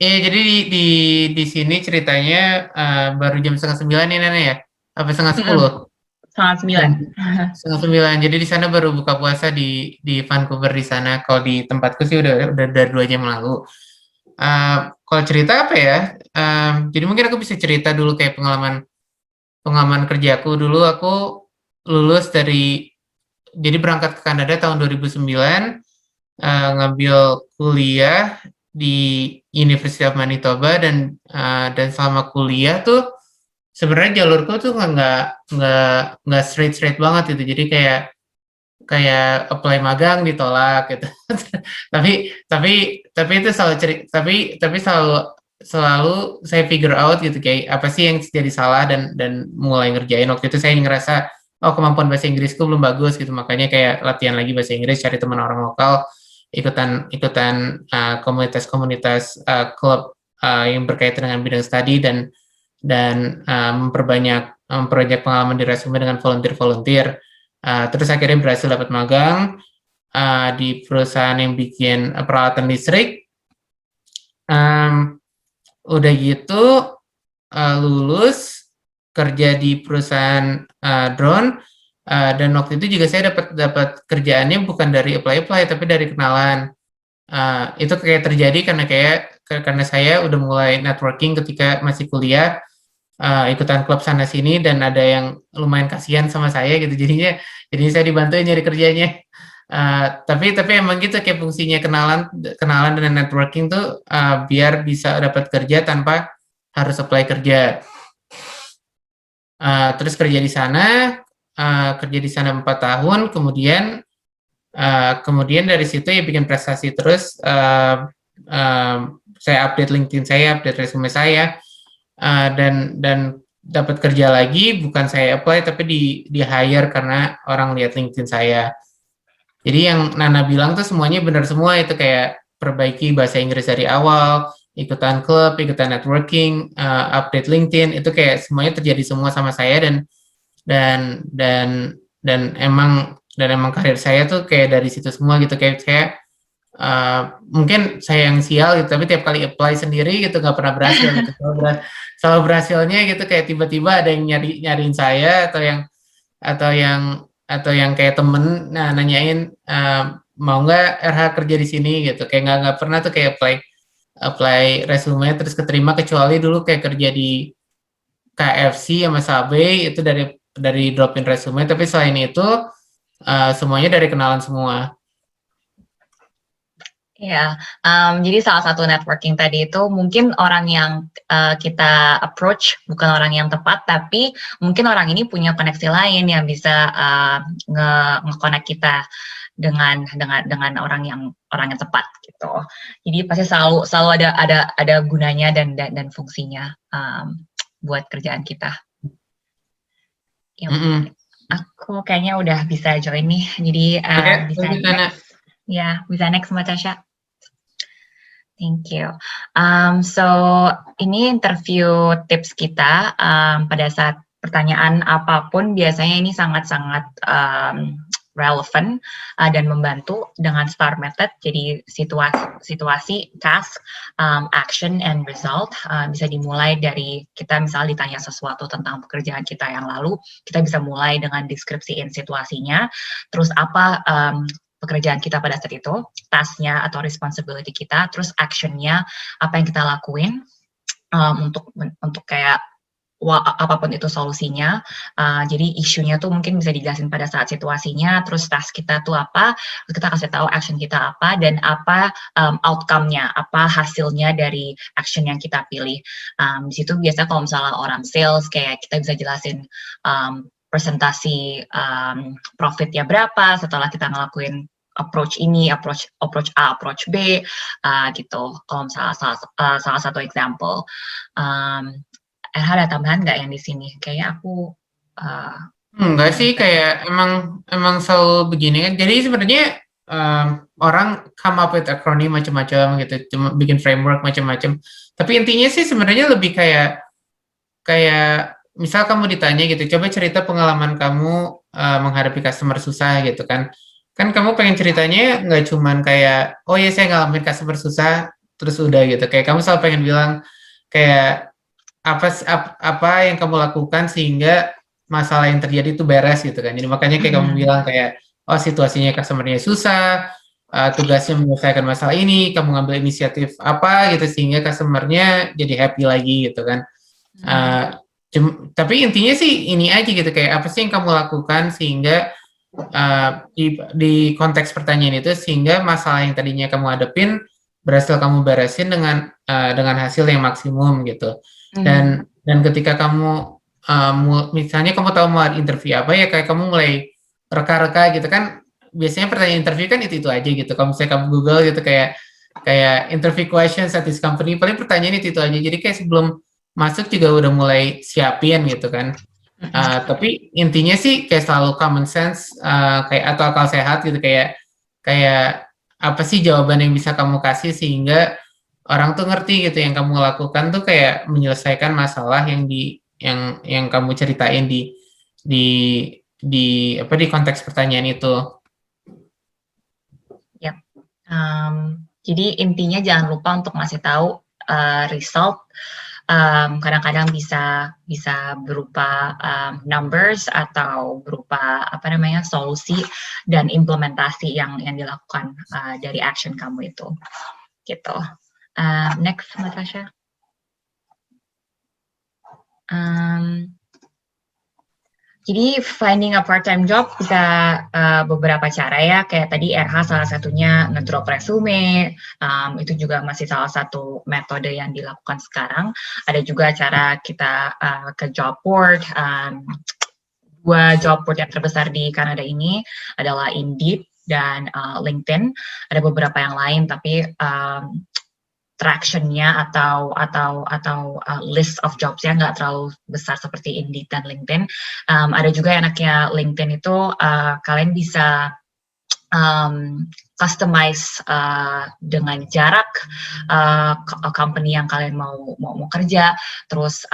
Iya, jadi di sini ceritanya baru jam 8:30 nih Nana ya? Apa 8:30? 8:30. 8:30. Jadi di sana baru buka puasa di Vancouver di sana. Kalau di tempatku sih udah dari 2 jam lalu. Kalau cerita apa ya? Jadi mungkin aku bisa cerita dulu kayak pengalaman kerjaku dulu. Aku lulus jadi berangkat ke Kanada tahun 2009, ngambil kuliah di University of Manitoba, dan selama kuliah tuh sebenarnya jalurku tuh nggak straight banget gitu. Jadi kayak apply magang ditolak gitu. tapi itu tapi selalu saya figure out gitu kayak apa sih yang jadi salah, dan mulai ngerjain. Waktu itu saya ngerasa kemampuan bahasa Inggrisku belum bagus gitu, makanya kayak latihan lagi bahasa Inggris, cari teman orang lokal, ikutan komunitas-komunitas klub yang berkaitan dengan bidang studi, dan memperbanyak pengalaman di resume dengan volunteer. Terus akhirnya berhasil dapat magang di perusahaan yang bikin peralatan listrik. Udah gitu lulus kerja di perusahaan drone, dan waktu itu juga saya dapat kerjaannya bukan dari apply tapi dari kenalan. Itu kayak terjadi karena saya udah mulai networking ketika masih kuliah, ikutan klub sana sini, dan ada yang lumayan kasihan sama saya gitu, jadi saya dibantuin nyari kerjanya. Tapi emang gitu kayak fungsinya kenalan dan networking tuh biar bisa dapat kerja tanpa harus apply kerja. Terus kerja di sana 4 tahun, kemudian dari situ ya bikin prestasi terus. Saya update LinkedIn saya, update resume saya, dan dapat kerja lagi, bukan saya apply tapi di hire karena orang lihat LinkedIn saya. Jadi yang Nana bilang tuh semuanya benar semua, itu kayak perbaiki bahasa Inggris dari awal, ikutan klub, ikutan networking, update LinkedIn, itu kayak semuanya terjadi semua sama saya, dan emang karir saya tuh kayak dari situ semua gitu. Kayak mungkin saya yang sial gitu, tapi tiap kali apply sendiri gitu nggak pernah berhasil gitu. Selalu berhasilnya gitu kayak tiba-tiba ada yang nyariin saya, atau yang kayak temen nanyain mau nggak RH kerja di sini gitu. Kayak nggak pernah tuh kayak apply resume terus keterima, kecuali dulu kayak kerja di KFC sama Subway, itu dari drop in resume. Tapi selain itu semuanya dari kenalan semua. Ya, jadi salah satu networking tadi itu mungkin orang yang kita approach bukan orang yang tepat, tapi mungkin orang ini punya koneksi lain yang bisa nge-connect kita dengan orang yang tepat gitu. Jadi pasti selalu ada gunanya dan fungsinya buat kerjaan kita. Ya, aku kayaknya udah bisa join nih, jadi bisa next. Ya, bisa next Mbak Tasha. Thank you. So ini interview tips kita pada saat pertanyaan apapun, biasanya ini sangat-sangat relevan dan membantu dengan STAR method. Jadi situasi, task, action, and result bisa dimulai dari kita misalnya ditanya sesuatu tentang pekerjaan kita yang lalu, kita bisa mulai dengan deskripsiin situasinya, terus apa pekerjaan kita pada saat itu, tasknya atau responsibility kita, terus actionnya apa yang kita lakuin untuk kayak apapun itu solusinya. Jadi isunya tuh mungkin bisa dijelasin pada saat situasinya, terus task kita tuh apa, terus kita kasih tahu action kita apa, dan apa outcome-nya, apa hasilnya dari action yang kita pilih. Di situ biasanya kalau misalnya orang sales, kayak kita bisa jelasin presentasi profitnya berapa setelah kita ngelakuin approach ini, approach A, approach B, gitu. Kalau misalnya salah satu example. Ada tambahan nggak yang di sini? Kayaknya aku enggak sih, kayak emang selalu begini kan. Jadi sebenarnya orang come up with acronym macam-macam gitu, cuma bikin framework macam-macam. Tapi intinya sih sebenarnya lebih kayak misal kamu ditanya gitu, coba cerita pengalaman kamu menghadapi customer susah gitu kan. Kan kamu pengen ceritanya nggak cuman kayak, oh ya saya ngalamin customer susah, terus udah gitu. Kayak kamu selalu pengen bilang kayak apa yang kamu lakukan sehingga masalah yang terjadi itu beres gitu kan. Jadi makanya kayak kamu bilang kayak, oh situasinya customer-nya susah, tugasnya menyelesaikan masalah ini, kamu ngambil inisiatif apa gitu sehingga customer-nya jadi happy lagi gitu kan. Tapi intinya sih ini aja gitu, kayak apa sih yang kamu lakukan sehingga di konteks pertanyaan itu sehingga masalah yang tadinya kamu hadapin berhasil kamu beresin dengan hasil yang maksimum gitu. Dan ketika kamu misalnya kamu tahu mau interview apa ya, kayak kamu mulai reka-reka gitu kan. Biasanya pertanyaan interview kan itu aja gitu. Kalau misalnya kamu Google gitu kayak interview questions at this company, paling pertanyaan itu aja. Jadi kayak sebelum masuk juga udah mulai siapin gitu kan. Tapi intinya sih kayak selalu common sense kayak atau akal sehat gitu, kayak apa sih jawaban yang bisa kamu kasih sehingga orang tuh ngerti gitu yang kamu lakukan tuh kayak menyelesaikan masalah yang kamu ceritain di konteks pertanyaan itu. Ya. Jadi intinya jangan lupa untuk ngasih tahu result. Kadang-kadang bisa berupa numbers atau berupa solusi dan implementasi yang dilakukan dari action kamu itu, gitu. Next, Natasha. Jadi finding a part-time job bisa beberapa cara ya, kayak tadi RH salah satunya ngedrop resume, itu juga masih salah satu metode yang dilakukan sekarang. Ada juga cara kita ke job board. Dua job board yang terbesar di Kanada ini adalah Indeed dan LinkedIn. Ada beberapa yang lain, tapi traction-nya atau list of jobs-nya nggak terlalu besar seperti Indeed dan LinkedIn. Ada juga enaknya LinkedIn itu kalian bisa customize dengan jarak company yang kalian mau kerja, terus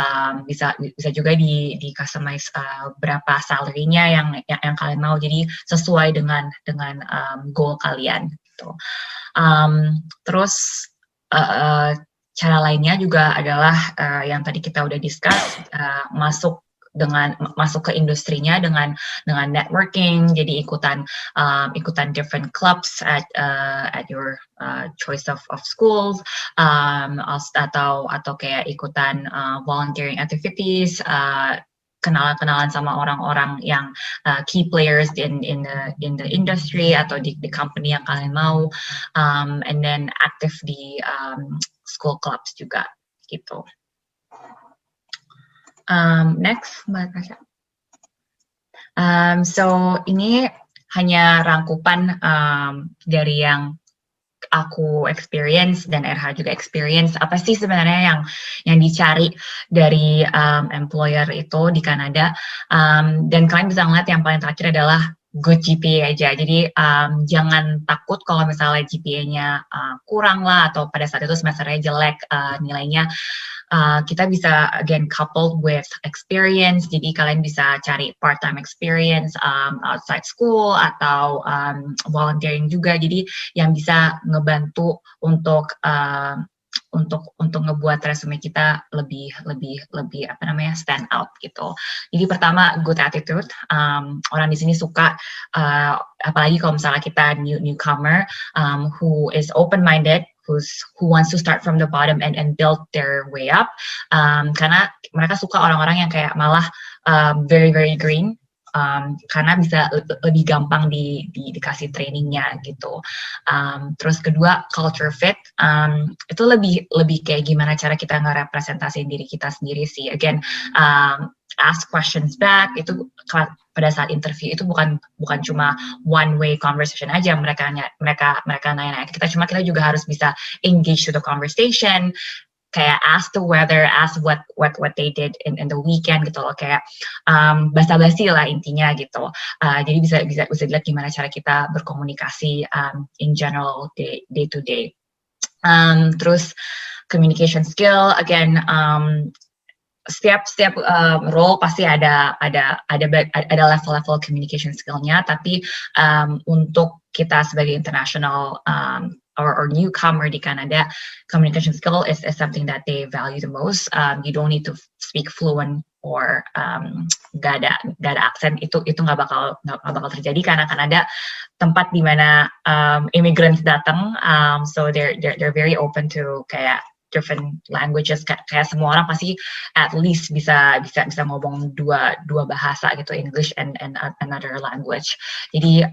bisa juga di customize berapa salary-nya yang kalian mau, jadi sesuai dengan goal kalian gitu. Terus cara lainnya juga adalah yang tadi kita udah discuss, masuk ke industrinya dengan networking, jadi ikutan different clubs at your choice of schools, atau kayak ikutan volunteering activities, kenalan sama orang-orang yang key players in the industry atau di company yang kalian mau, and then aktif di school clubs juga gitu. Next, Mbak Tasha. So ini hanya rangkupan dari yang aku experience dan RH juga experience. Apa sih sebenarnya yang dicari dari employer itu di Kanada? Dan kalian bisa ngeliat yang paling terakhir adalah good GPA aja. Jadi jangan takut kalau misalnya GPA-nya kurang lah, atau pada saat itu semesternya jelek nilainya. kita bisa again coupled with experience, jadi kalian bisa cari part-time experience outside school atau volunteering juga, jadi yang bisa ngebantu untuk ngebuat resume kita lebih apa namanya stand out gitu. Jadi pertama good attitude, orang di sini suka apalagi kalau misalnya kita newcomer who is open minded, who wants to start from the bottom and build their way up, karena mereka suka orang-orang yang kayak malah very green. Karena bisa lebih gampang dikasih trainingnya gitu. Terus kedua culture fit, itu lebih kayak gimana cara kita ngerepresentasiin diri kita sendiri sih. Again, ask questions back, itu pada saat interview itu bukan cuma one way conversation aja, mereka nanya ke kita, cuma kita juga harus bisa engage to the conversation, kayak ask the weather, ask what they did in the weekend gitu loh, kayak basa-basi lah intinya gitu. Jadi bisa dilihat gimana cara kita berkomunikasi in general day to day. Terus communication skill, again, setiap role pasti ada level communication skillnya, tapi untuk kita sebagai international or newcomer di Kanada, communication skill is something that they value the most. You don't need to speak fluent or gak ada aksen, itu nggak bakal terjadi karena Kanada tempat di mana immigrants datang, so they're very open to kayak different languages, kayak semua orang pasti at least bisa ngomong dua bahasa gitu, English and another language. Jadi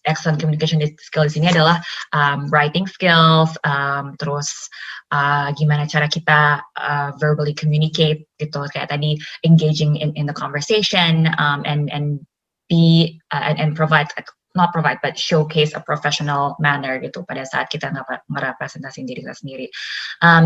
excellent communication skill di sini adalah writing skills, terus gimana cara kita verbally communicate gitu, kayak tadi engaging in the conversation, and be and provide, not provide but showcase a professional manner gitu pada saat kita ngerepresentasiin diri kita sendiri.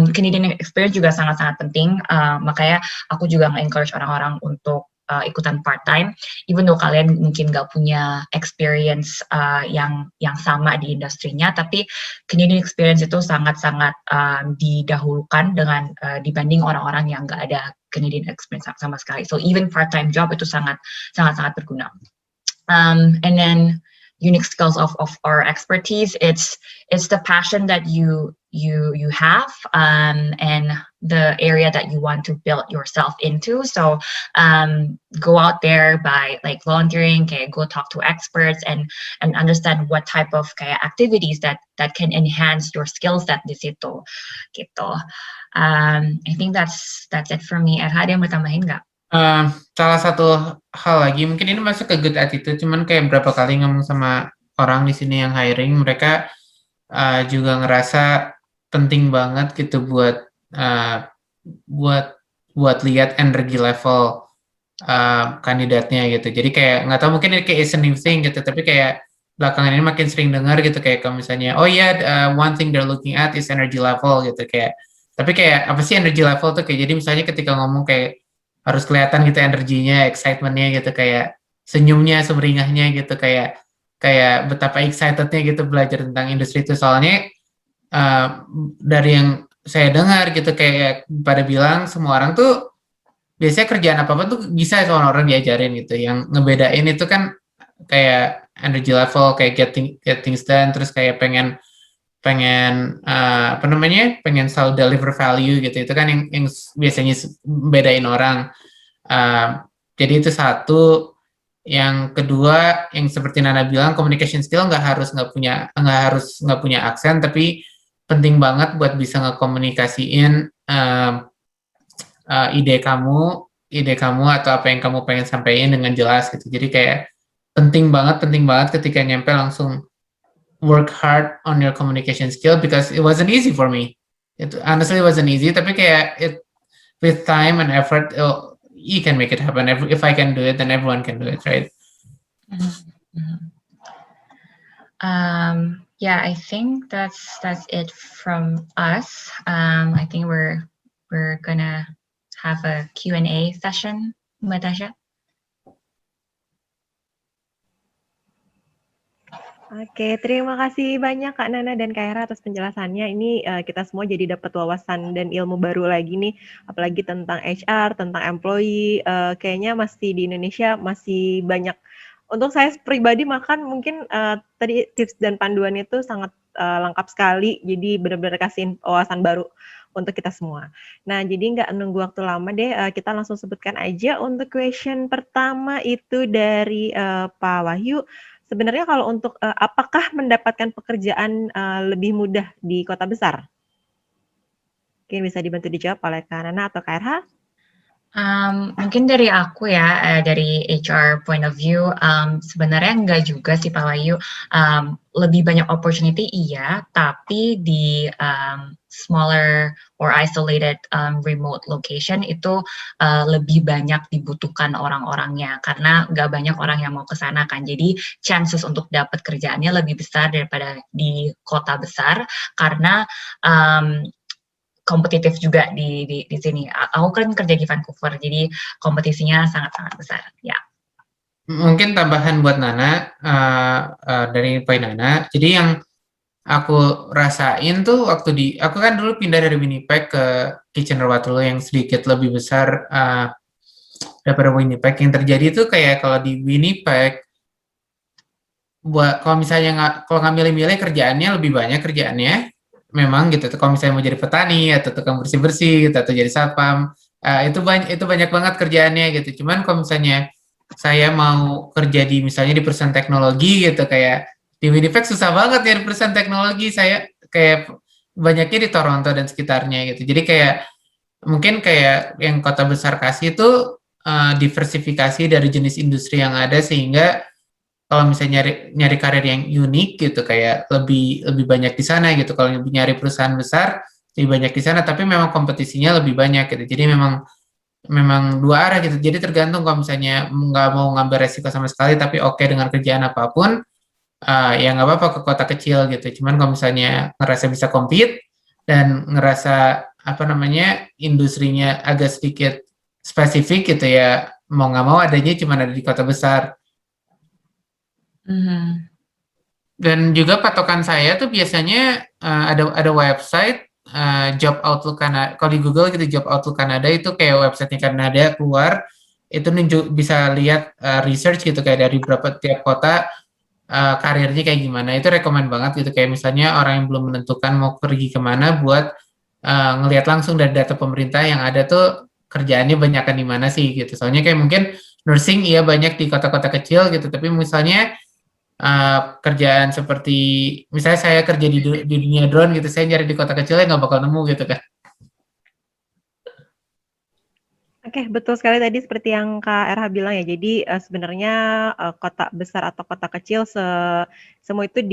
Canadian experience juga sangat-sangat penting, makanya aku juga nge-encourage orang-orang untuk ikutan part-time, even though kalian mungkin nggak punya experience yang sama di industrinya, tapi Canadian experience itu sangat-sangat didahulukan dengan dibanding orang-orang yang nggak ada Canadian experience sama sekali. So even part-time job itu sangat-sangat berguna. And then unique skills of our expertise, it's the passion that you have, and the area that you want to build yourself into. So go out there by like volunteering, kayak go talk to experts and understand what type of kayak activities that can enhance your skill set di situ gitu. I think that's it for me. Ada yang mau tambahin nggak? Salah satu hal lagi, mungkin ini masuk ke good attitude, cuman kayak berapa kali ngomong sama orang di sini yang hiring, mereka juga ngerasa penting banget gitu buat lihat energy level kandidatnya gitu. Jadi kayak nggak tahu, mungkin ini kayak is a new thing gitu, tapi kayak belakangan ini makin sering dengar gitu, kayak kalau misalnya one thing they're looking at is energy level gitu, kayak tapi kayak apa sih energy level tuh, kayak jadi misalnya ketika ngomong kayak harus kelihatan gitu energinya, excitementnya gitu, kayak senyumnya, sumringahnya gitu, kayak betapa excitednya gitu belajar tentang industri itu. Soalnya dari yang saya dengar gitu, kayak pada bilang semua orang tuh biasanya kerjaan apa tuh bisa sama orang diajarin gitu. Yang ngebedain itu kan kayak energy level, kayak get things done, terus kayak pengen pengen selalu deliver value gitu. Itu kan yang biasanya bedain orang. Jadi itu satu. Yang kedua, yang seperti Nana bilang, communication skill nggak harus nggak punya aksen, tapi penting banget buat bisa ngekomunikasiin ide kamu atau apa yang kamu pengen sampaikan dengan jelas gitu. Jadi kayak penting banget ketika nyampe langsung work hard on your communication skill, because it wasn't easy for me. It honestly wasn't easy, tapi kayak with time and effort, you can make it happen. If I can do it, then everyone can do it, right? Yeah, I think that's it from us. I think we're gonna have a Q&A session, Mbak Tasha. Oke, terima kasih banyak Kak Nana dan Kak Hera atas penjelasannya. Ini kita semua jadi dapat wawasan dan ilmu baru lagi nih, apalagi tentang HR, tentang employee. Kayaknya masih di Indonesia masih banyak. Untuk saya pribadi makan mungkin tadi tips dan panduan itu sangat lengkap sekali. Jadi benar-benar kasih wawasan baru untuk kita semua. Nah, jadi nggak nunggu waktu lama deh, kita langsung sebutkan aja untuk question pertama itu dari Pak Wahyu. Sebenarnya kalau untuk apakah mendapatkan pekerjaan lebih mudah di kota besar? Mungkin bisa dibantu dijawab oleh Kak Nana atau Kak RH? Mungkin dari aku ya, dari HR point of view, sebenarnya enggak juga sih Pak Wahyu. Lebih banyak opportunity iya, tapi di smaller or isolated remote location itu lebih banyak dibutuhkan orang-orangnya karena nggak banyak orang yang mau ke sana kan. Jadi chances untuk dapat kerjaannya lebih besar daripada di kota besar karena kompetitif juga di sini. Aku kan kerja di Vancouver, jadi kompetisinya sangat-sangat besar. Ya. Mungkin tambahan buat Nana dari poin Nana. Jadi yang aku rasain tuh waktu aku kan dulu pindah dari Winnipeg ke Kitchener-Waterloo yang sedikit lebih besar daripada Winnipeg. Yang terjadi tuh kayak kalau di Winnipeg, kalau misalnya kalau nggak milih-milih kerjaannya lebih banyak kerjaannya, memang gitu. Kalau misalnya mau jadi petani atau tukang bersih-bersih gitu, atau jadi satpam, itu banyak banget kerjaannya gitu. Cuman kalau misalnya saya mau kerja di misalnya di perusahaan teknologi gitu, kayak di Winnipeg susah banget ya di perusahaan teknologi. Saya kayak banyaknya di Toronto dan sekitarnya gitu. Jadi kayak mungkin kayak yang kota besar kasih itu diversifikasi dari jenis industri yang ada sehingga kalau misalnya nyari karir yang unik gitu kayak lebih banyak di sana gitu. Kalau nyari perusahaan besar lebih banyak di sana, tapi memang kompetisinya lebih banyak gitu. Jadi memang dua arah gitu. Jadi tergantung kalau misalnya nggak mau ngambil resiko sama sekali tapi oke dengan kerjaan apapun, ya nggak apa-apa ke kota kecil gitu. Cuman kalau misalnya ngerasa bisa compete dan ngerasa apa namanya industrinya agak sedikit spesifik gitu ya, mau nggak mau adanya cuma ada di kota besar. Dan juga patokan saya tuh biasanya ada website Job Outlook Kanada. Kalau di Google gitu Job Outlook Kanada itu kayak websitenya Kanada keluar, itu bisa lihat research gitu kayak dari berapa tiap kota karirnya kayak gimana. Itu rekomend banget gitu kayak misalnya orang yang belum menentukan mau pergi kemana buat ngelihat langsung dari data pemerintah yang ada tuh kerjaannya banyakan di mana sih gitu. Soalnya kayak mungkin nursing iya banyak di kota-kota kecil gitu, tapi misalnya kerjaan seperti misalnya saya kerja di dunia drone gitu, saya nyari di kota kecilnya nggak bakal nemu gitu kan. Oke, betul sekali tadi seperti yang Kak RH bilang ya. Jadi sebenarnya kota besar atau kota kecil semua itu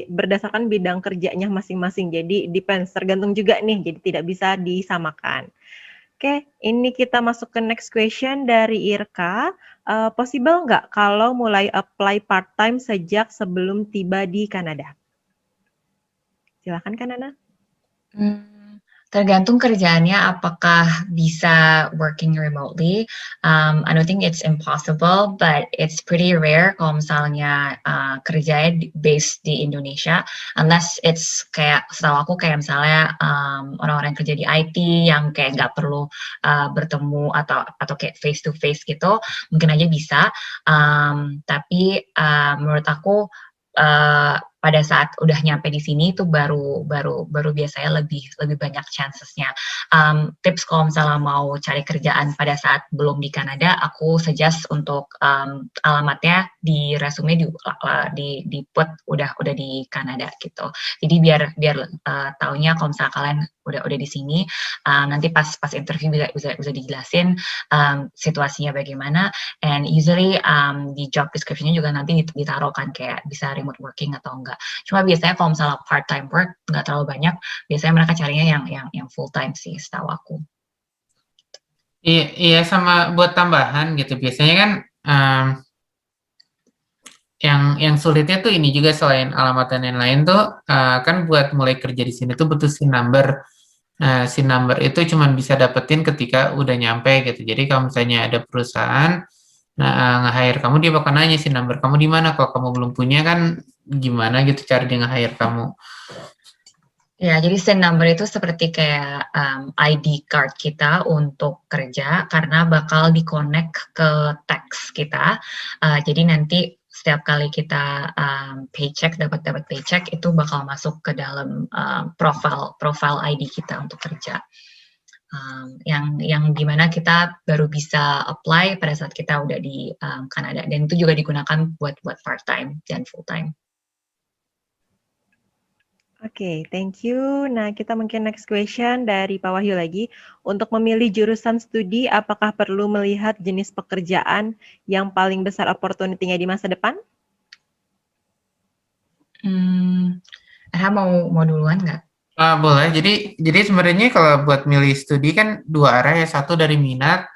berdasarkan bidang kerjanya masing-masing. Jadi depends, tergantung juga nih. Jadi tidak bisa disamakan. Oke, ini kita masuk ke next question dari Irka. Possible nggak kalau mulai apply part-time sejak sebelum tiba di Kanada? Silakan Kak Nana. Tergantung kerjaannya apakah bisa working remotely. I don't think it's impossible, but it's pretty rare kalau misalnya kerjanya based di Indonesia, unless it's kayak setahu aku kayak misalnya orang-orang yang kerja di IT yang kayak nggak perlu bertemu atau kayak face to face gitu, mungkin aja bisa. Tapi menurut aku pada saat udah nyampe di sini itu baru biasanya lebih banyak chancesnya. Tips kalau misalnya mau cari kerjaan pada saat belum di Kanada, aku suggest untuk alamatnya di resume di put udah di Kanada gitu. Jadi biar taunya kalau misalnya kalian udah di sini, nanti pas interview bisa dijelasin situasinya bagaimana. And usually di job description-nya juga nanti ditaruh kan kayak bisa remote working atau enggak. Cuma biasanya kalau misalnya part time work nggak terlalu banyak, biasanya mereka carinya yang full time sih setahu aku. Iya sama buat tambahan gitu biasanya kan yang sulitnya tuh ini juga selain alamat dan lain-lain tuh kan buat mulai kerja di sini tuh butuh SIN number. Nah, SIN number itu cuma bisa dapetin ketika udah nyampe gitu. Jadi kalau misalnya ada perusahaan nge-hire kamu, dia bakal nanya sih number kamu di mana. Kalau kamu belum punya kan gimana gitu cara dia nge-hire kamu. Ya, jadi SIN number itu seperti kayak ID card kita untuk kerja karena bakal di-connect ke tax kita. Jadi nanti setiap kali kita paycheck, dapat paycheck itu bakal masuk ke dalam profile ID kita untuk kerja. Yang dimana kita baru bisa apply pada saat kita udah di Kanada, dan itu juga digunakan buat part time dan full time. Oke, thank you. Nah, kita mungkin next question dari Pak Wahyu lagi. Untuk memilih jurusan studi, apakah perlu melihat jenis pekerjaan yang paling besar opportunity-nya di masa depan? Erha mau duluan nggak? Boleh. Jadi sebenarnya kalau buat milih studi kan dua arah ya. Satu dari minat,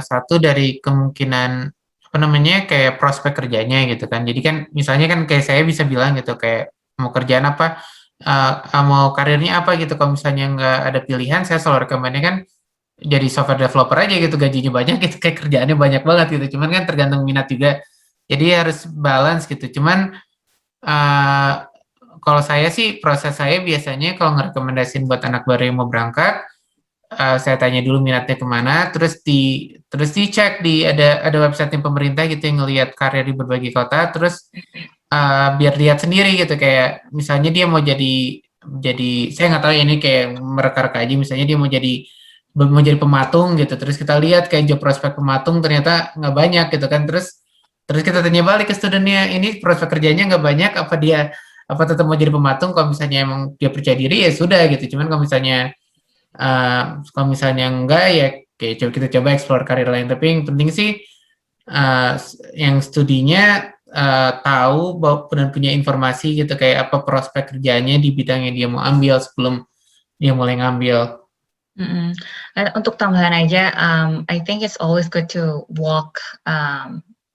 satu dari kemungkinan kayak prospek kerjanya gitu kan. Jadi kan misalnya kan kayak saya bisa bilang gitu kayak mau kerjaan apa, mau karirnya apa gitu. Kalau misalnya nggak ada pilihan, saya selalu rekomendasikan kan jadi software developer aja gitu, gajinya banyak gitu, kayak kerjaannya banyak banget gitu. Cuman kan tergantung minat juga. Jadi harus balance gitu. Cuman kalau saya sih, proses saya biasanya kalau ngerekomendasiin buat anak baru yang mau berangkat, saya tanya dulu minatnya kemana, terus dicek di ada website pemerintah gitu yang ngelihat karir di berbagai kota, terus biar lihat sendiri gitu, kayak misalnya dia mau jadi saya nggak tahu ya, ini kayak mereka-reka aja, misalnya dia mau jadi pematung gitu, terus kita lihat kayak job prospek pematung ternyata nggak banyak gitu kan, terus kita tanya balik ke studentnya, ini prospek kerjanya nggak banyak, apa tetap mau jadi pematung? Kalau misalnya emang dia percaya diri ya sudah gitu, cuman kalau misalnya enggak ya kayak kita coba explore karir lain. Tapi yang penting sih yang studinya tahu dan punya informasi gitu, kayak apa prospek kerjanya di bidang yang dia mau ambil sebelum dia mulai ngambil. Untuk tambahan aja, I think it's always good to walk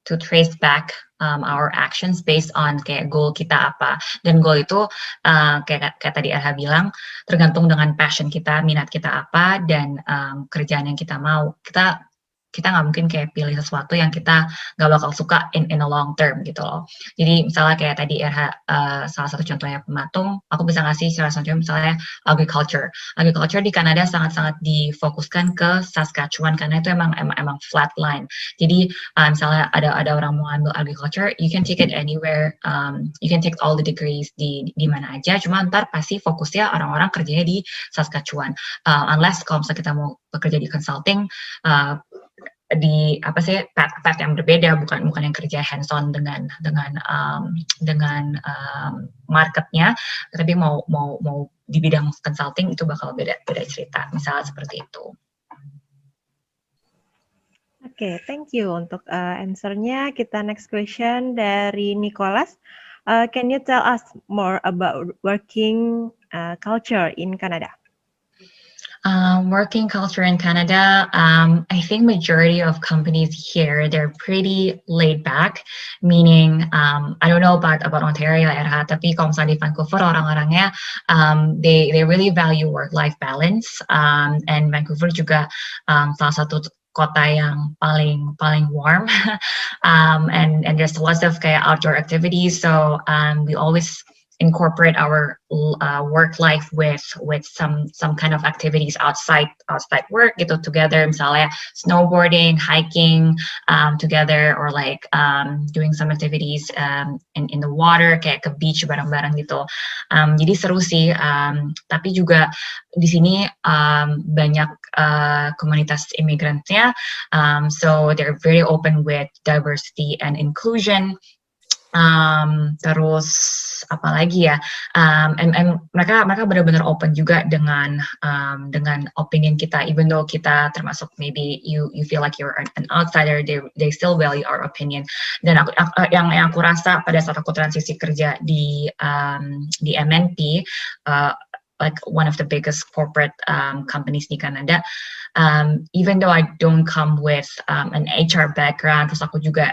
to trace back our actions based on kayak goal kita apa, dan goal itu kayak tadi Erha bilang tergantung dengan passion kita, minat kita apa, dan kerjaan yang kita mau. Kita nggak mungkin kayak pilih sesuatu yang kita nggak bakal suka in a long term gitu loh. Jadi misalnya kayak tadi Erha salah satu contohnya pematung, aku bisa ngasih salah satu misalnya agriculture. Agriculture di Kanada sangat-sangat difokuskan ke Saskatchewan karena itu emang flat line. Jadi misalnya ada orang mau ambil agriculture, you can take it anywhere, you can take all the degrees di mana aja. Cuma ntar pasti fokusnya orang-orang kerjanya di Saskatchewan. Unless kalau misalnya kita mau bekerja di consulting, di path yang berbeda, bukan yang kerja hands on dengan marketnya, tapi mau di bidang consulting itu bakal beda cerita, misalnya seperti itu. Oke, thank you untuk answer-nya. Kita next question dari Nicholas. Can you tell us more about working culture in Canada? Working culture in Canada, I think majority of companies here, they're pretty laid back, meaning I don't know about Ontario, Erha, tapi kalau misalnya di Vancouver orang-orangnya they really value work-life balance, and Vancouver juga salah satu kota yang paling warm, and there's lots of kayak outdoor activities, so we always incorporate our work life with some kind of activities outside work gitu together, misalnya snowboarding, hiking together, or like doing some activities in the water, kayak ke beach bareng-bareng gitu. Jadi seru sih, tapi juga di sini banyak komunitas imigrannya, so they're very open with diversity and inclusion. Terus apa lagi ya, and mereka benar-benar open juga dengan opinion kita, even though kita termasuk maybe you feel like you're an outsider, they still value our opinion. Dan yang aku rasa pada saat aku transisi kerja di MNP, like one of the biggest corporate companies di Canada, even though I don't come with an HR background, terus aku juga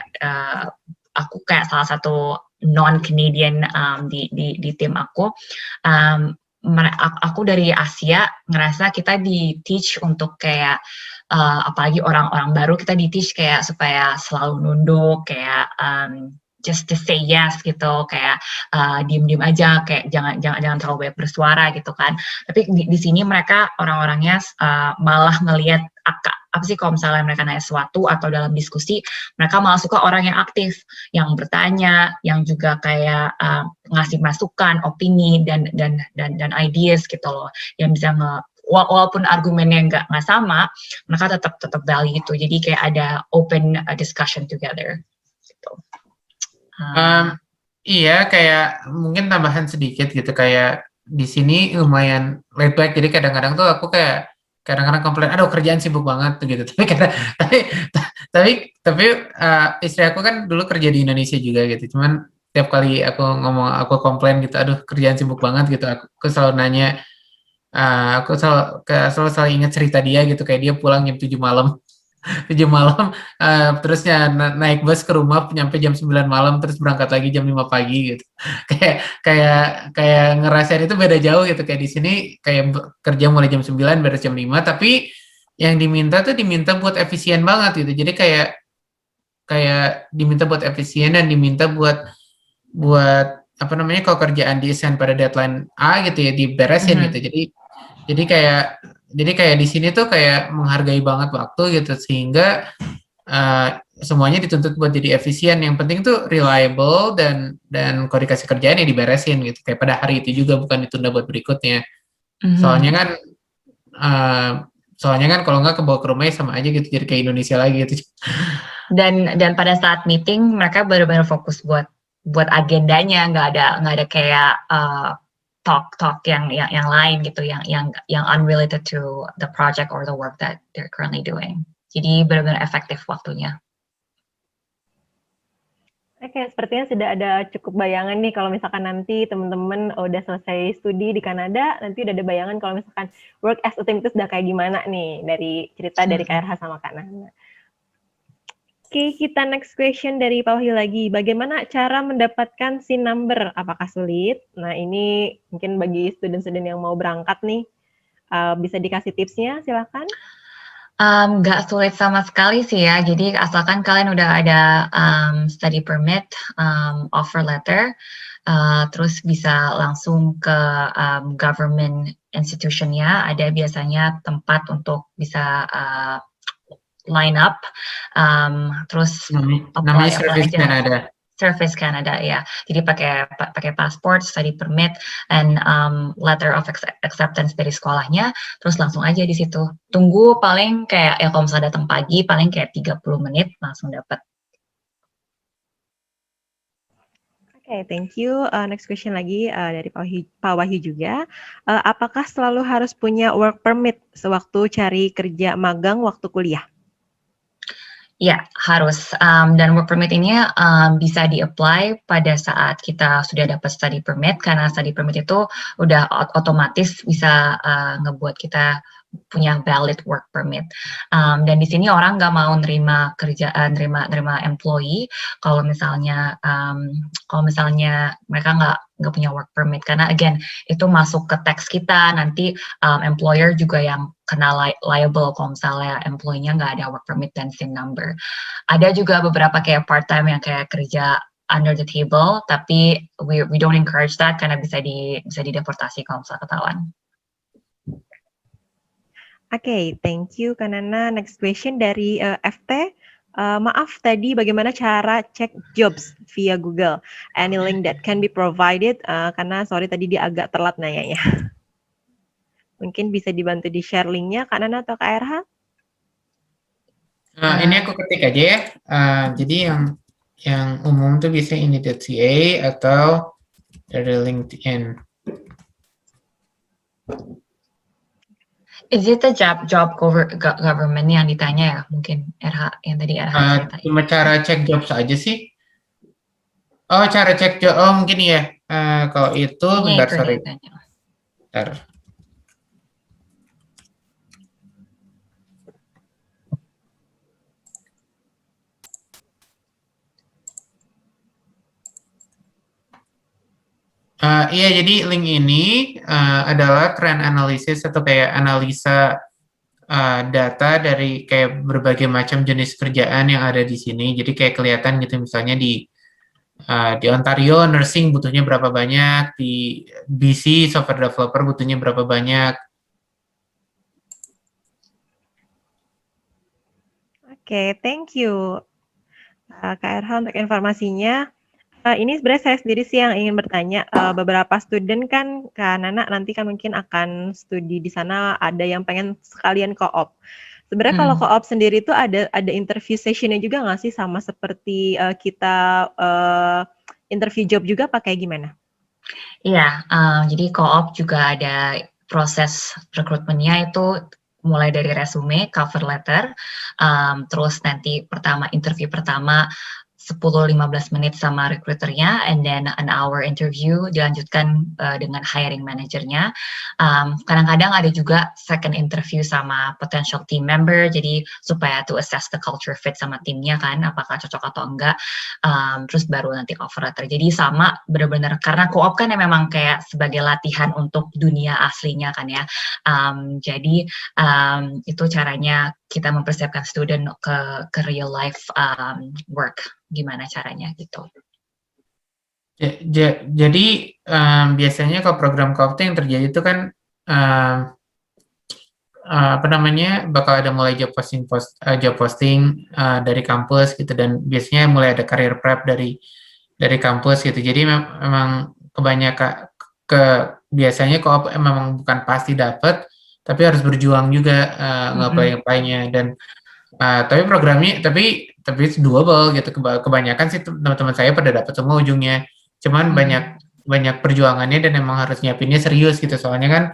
aku kayak salah satu non-Canadian di tim aku, aku dari Asia ngerasa kita di teach untuk kayak apalagi orang-orang baru kita di teach kayak supaya selalu nunduk kayak just to say yes gitu kayak diem-diem aja kayak jangan terlalu banyak bersuara gitu kan. Tapi di sini mereka orang-orangnya malah ngelihat apa sih kalau misalnya mereka nanya sesuatu atau dalam diskusi mereka malah suka orang yang aktif, yang bertanya, yang juga kayak ngasih masukan, opini dan ideas gitu loh, yang bisa walaupun argumennya nggak sama, mereka tetap value itu. Jadi kayak ada open discussion together. Gitu. Iya, kayak mungkin tambahan sedikit gitu kayak di sini lumayan laid back. Jadi kadang-kadang tuh aku kayak kadang-kadang komplain, aduh kerjaan sibuk banget tuh gitu. Tapi istri aku kan dulu kerja di Indonesia juga gitu. Cuman tiap kali aku komplain gitu, aduh kerjaan sibuk banget gitu. Aku selalu nanya, aku selalu ingat cerita dia gitu kayak dia pulang jam 7 malam. 7 malam terusnya naik bus ke rumah nyampe jam 9 malam terus berangkat lagi jam 5 pagi gitu. Kayak kayak kayak ngerasain itu beda jauh gitu kayak di sini kayak kerja mulai jam 9 beres jam 5 tapi yang diminta buat efisien banget gitu. Jadi kayak kayak diminta buat efisien dan diminta buat buat apa namanya kalau kerjaan desain pada deadline A gitu ya diberesin gitu. Jadi kayak di sini tuh kayak menghargai banget waktu gitu sehingga semuanya dituntut buat jadi efisien. Yang penting tuh reliable dan kalau dikasih kerjaan ya diberesin gitu. Kayak pada hari itu juga bukan ditunda buat berikutnya. Soalnya kan kalau nggak kebawa ke rumah ya sama aja gitu jadi kayak Indonesia lagi gitu. Dan pada saat meeting mereka benar-benar fokus buat agendanya, nggak ada kayak talk yang lain gitu yang unrelated to the project or the work that they're currently doing. Jadi benar-benar efektif waktunya. Oke, sepertinya sudah ada cukup bayangan nih kalau misalkan nanti teman-teman udah selesai studi di Kanada, nanti udah ada bayangan kalau misalkan work as a team itu sudah kayak gimana nih dari cerita dari KRH sama Kak Nana. Oke, kita next question dari Pak Wahyu lagi. Bagaimana cara mendapatkan SIN number? Apakah sulit? Nah, ini mungkin bagi student-student yang mau berangkat nih, bisa dikasih tipsnya, silakan. Nggak sulit sama sekali sih ya. Jadi asalkan kalian udah ada study permit, offer letter, terus bisa langsung ke government institution-nya. Ada biasanya tempat untuk bisa line up, terus namanya apply Service aja. Canada. Service Canada ya. Jadi pakai passport, study permit, and letter of acceptance dari sekolahnya, terus langsung aja di situ. Tunggu paling kayak ya kalau misalnya datang pagi paling kayak 30 menit langsung dapat. Oke, thank you. Next question lagi dari Pak Wahyu juga. Apakah selalu harus punya work permit sewaktu cari kerja magang waktu kuliah? Ya, harus. Dan work permit ini bisa di-apply pada saat kita sudah dapat study permit, karena study permit itu udah otomatis bisa ngebuat kita punya valid work permit. Dan di sini orang nggak mau nerima nerima employee kalau misalnya mereka nggak punya work permit, karena again itu masuk ke tax kita, nanti employer juga yang kena liable kalau misalnya employee-nya nggak ada work permit dan SIN number. Ada juga beberapa kayak part time yang kayak kerja under the table, tapi we don't encourage that karena bisa dideportasi kalau misalnya ketahuan. Oke, thank you Kak Nana. Next question dari FT. Maaf tadi bagaimana cara cek jobs via Google? Any link that can be provided? Karena sorry tadi dia agak telat nanyanya. Mungkin bisa dibantu di share linknya Kak Nana atau Kak RH? Ini aku ketik aja ya. Jadi yang umum tuh bisa ini.ca atau dari LinkedIn. Is it the job government yang ditanya ya? Mungkin RH yang tadi RH ceritain. Cuma cara cek job saja sih. Oh, cara cek job. Oh, mungkin ya. Kalau itu bentar, sorry. Bentar. Iya, jadi link ini adalah trend analysis atau kayak analisa data dari kayak berbagai macam jenis kerjaan yang ada di sini. Jadi kayak kelihatan gitu misalnya di Ontario nursing butuhnya berapa banyak, di BC software developer butuhnya berapa banyak. Oke, thank you Kak Erha untuk informasinya. Ini sebenarnya saya sendiri sih yang ingin bertanya, beberapa student kan Kak Nana nanti kan mungkin akan studi di sana, ada yang pengen sekalian co-op. Sebenarnya kalau co-op sendiri itu ada interview session-nya juga nggak sih sama seperti kita interview job juga pakai gimana? Iya, jadi co-op juga ada proses rekrutmennya itu mulai dari resume, cover letter, terus nanti interview pertama 10-15 menit sama recruiternya, and then an hour interview dilanjutkan dengan hiring manajernya. Kadang-kadang ada juga second interview sama potential team member, jadi supaya to assess the culture fit sama timnya kan, apakah cocok atau enggak. Terus baru nanti cover letter. Jadi sama benar-benar karena co-op kan memang kayak sebagai latihan untuk dunia aslinya kan ya. Jadi itu caranya kita mempersiapkan student ke real life work, gimana caranya gitu. Jadi biasanya kalau program co-op yang terjadi itu kan bakal ada mulai job posting dari kampus gitu, dan biasanya mulai ada career prep dari kampus gitu. Jadi memang kebanyakan biasanya co-op memang bukan pasti dapat, tapi harus berjuang juga nge-apply-nya, dan tapi programnya tapi doable gitu. Kebanyakan sih teman-teman saya pada dapat semua ujungnya, cuman banyak perjuangannya dan emang harus nyiapinnya serius gitu, soalnya kan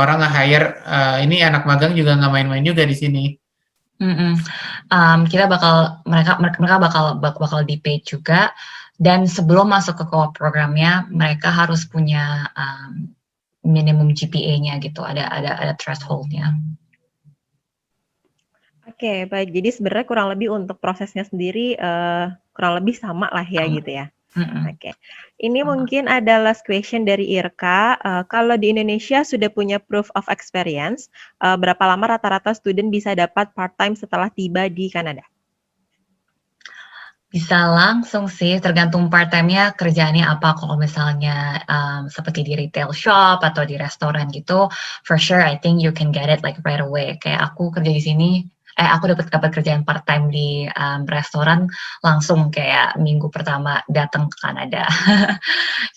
orang nge-hire ini anak magang juga nggak main-main juga di sini. Kita mereka bakal di paid juga, dan sebelum masuk ke co-op programnya mereka harus punya minimum GPA-nya gitu, ada threshold-nya. Oke, baik. Jadi sebenarnya kurang lebih untuk prosesnya sendiri kurang lebih sama lah ya gitu ya. Oke. Ini mungkin ada last question dari Irka. Kalau di Indonesia sudah punya proof of experience, berapa lama rata-rata student bisa dapat part-time setelah tiba di Kanada? Bisa langsung sih, tergantung part-time-nya kerjaannya apa. Kalau misalnya seperti di retail shop atau di restoran gitu, for sure I think you can get it like right away. Kayak aku kerja di sini, aku dapat kerjaan part-time di restoran langsung kayak minggu pertama datang ke Kanada.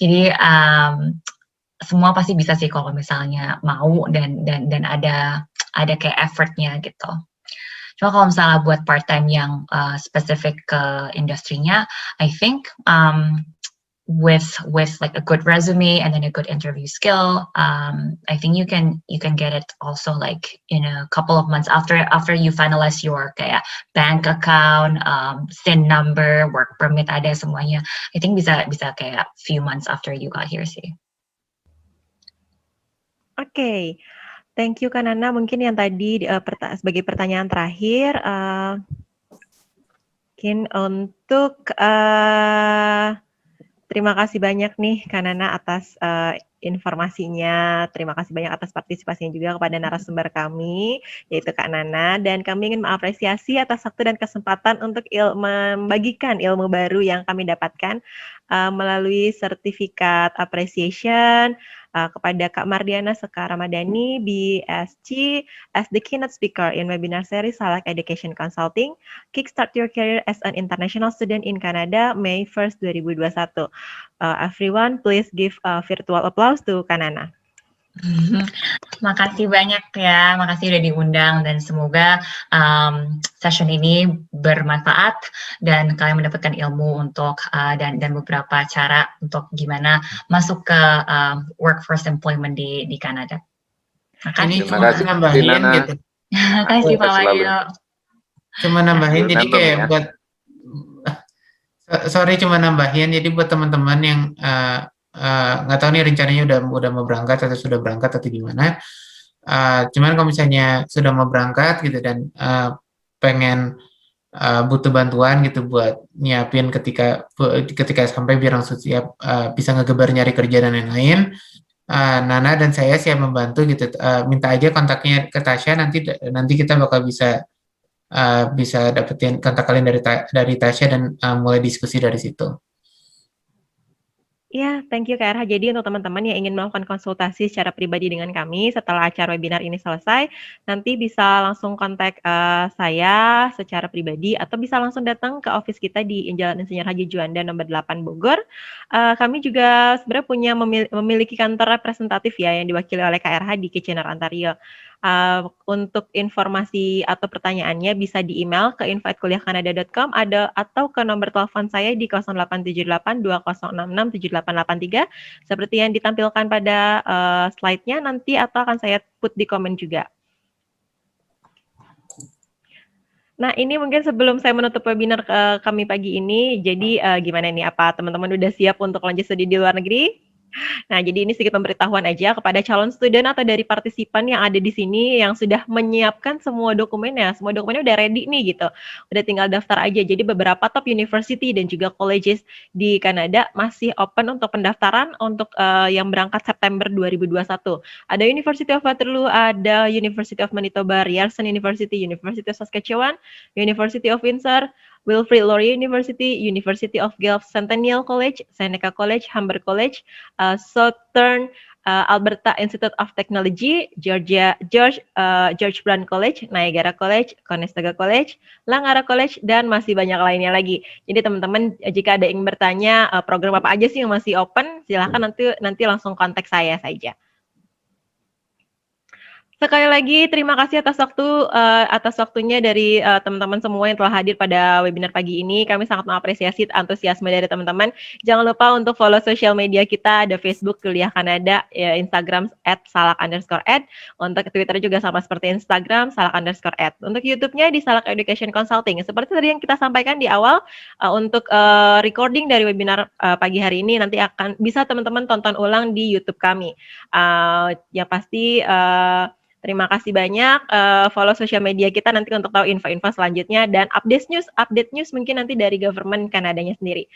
Jadi semua pasti bisa sih kalau misalnya mau dan ada kayak effort-nya gitu. Cuma kalau misalnya buat part-time yang spesifik ke industrinya, I think with like a good resume and then a good interview skill, I think you can get it also like in a couple of months after you finalize your kayak bank account, SIN number, work permit, ada semuanya. I think bisa kayak few months after you got here sih. Oke. Thank you Kak Nana. Mungkin yang tadi sebagai pertanyaan terakhir, mungkin untuk terima kasih banyak nih Kak Nana atas informasinya. Terima kasih banyak atas partisipasinya juga kepada narasumber kami, yaitu Kak Nana. Dan kami ingin mengapresiasi atas waktu dan kesempatan untuk membagikan ilmu baru yang kami dapatkan melalui sertifikat appreciation kepada Kak Mardiana Sekar Ramadhani, BSc, as the keynote speaker in webinar series Salak Education Consulting, Kickstart Your Career as an International Student in Canada, May 1st, 2021. Everyone, please give a virtual applause to Kak Nana. Makasih banyak ya, makasih udah diundang, dan semoga session ini bermanfaat dan kalian mendapatkan ilmu untuk dan beberapa cara untuk gimana masuk ke workforce employment di Kanada. Ini Terima kasih nambahin Nana. gitu. Makasih Pak Wahyu. Cuma nambahin, jadi kayak buat cuma nambahin, jadi buat teman-teman yang nggak tahu nih rencananya udah mau berangkat atau sudah berangkat atau gimana. Cuman kalau misalnya sudah mau berangkat gitu dan pengen butuh bantuan gitu buat nyiapin ketika sampai biar langsung siap bisa ngegebar nyari kerja dan lain-lain. Nana dan saya siap membantu gitu. Minta aja kontaknya ke Tasya, nanti kita bakal bisa dapetin kontak kalian dari Tasya dan mulai diskusi dari situ. Ya, thank you Kak RH. Jadi untuk teman-teman yang ingin melakukan konsultasi secara pribadi dengan kami setelah acara webinar ini selesai, nanti bisa langsung kontak saya secara pribadi atau bisa langsung datang ke office kita di Jalan Insinyur Haji Juanda nomor 8 Bogor. Kami juga sebenarnya memiliki kantor representatif ya yang diwakili oleh KRH di Kitchener, Ontario. Untuk informasi atau pertanyaannya bisa di email ke info@kuliahkanada.com atau ke nomor telepon saya di 0878 2066 7883 seperti yang ditampilkan pada slide-nya nanti atau akan saya put di komen juga. Nah, ini mungkin sebelum saya menutup webinar kami pagi ini, jadi gimana nih? Apa teman-teman udah siap untuk lanjut studi di luar negeri? Nah, jadi ini sedikit pemberitahuan aja kepada calon student atau dari partisipan yang ada di sini yang sudah menyiapkan semua dokumennya. Semua dokumennya udah ready nih gitu. Udah tinggal daftar aja. Jadi beberapa top university dan juga colleges di Kanada masih open untuk pendaftaran untuk yang berangkat September 2021. Ada University of Waterloo, ada University of Manitoba, Ryerson University, University of Saskatchewan, University of Windsor, Wilfrid Laurier University, University of Guelph, Centennial College, Seneca College, Humber College, Southern Alberta Institute of Technology, George Brown College, Niagara College, Conestoga College, Langara College, dan masih banyak lainnya lagi. Jadi teman-teman jika ada yang bertanya program apa aja sih yang masih open, silahkan nanti langsung kontak saya saja. Sekali lagi terima kasih atas waktunya dari teman-teman semua yang telah hadir pada webinar pagi ini. Kami sangat mengapresiasi antusiasme dari teman-teman. Jangan lupa untuk follow sosial media kita, ada Facebook Kuliah Kanada, ya, Instagram @salak_ed. Untuk Twitter juga sama seperti Instagram salak_ed. Untuk YouTube-nya di Salak Education Consulting. Seperti tadi yang kita sampaikan di awal, untuk recording dari webinar pagi hari ini nanti akan bisa teman-teman tonton ulang di YouTube kami. Ya pasti terima kasih banyak, follow sosial media kita nanti untuk tahu info-info selanjutnya dan update news mungkin nanti dari government Kanadanya sendiri.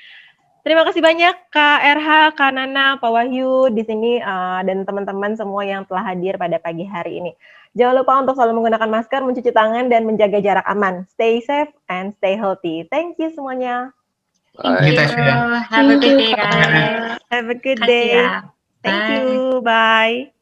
Terima kasih banyak Kak RH, Kak Nana, Pak Wahyu di sini dan teman-teman semua yang telah hadir pada pagi hari ini. Jangan lupa untuk selalu menggunakan masker, mencuci tangan, dan menjaga jarak aman. Stay safe and stay healthy. Thank you semuanya. Thank you. Have a good day, guys. Have a good day. Thank you. Bye.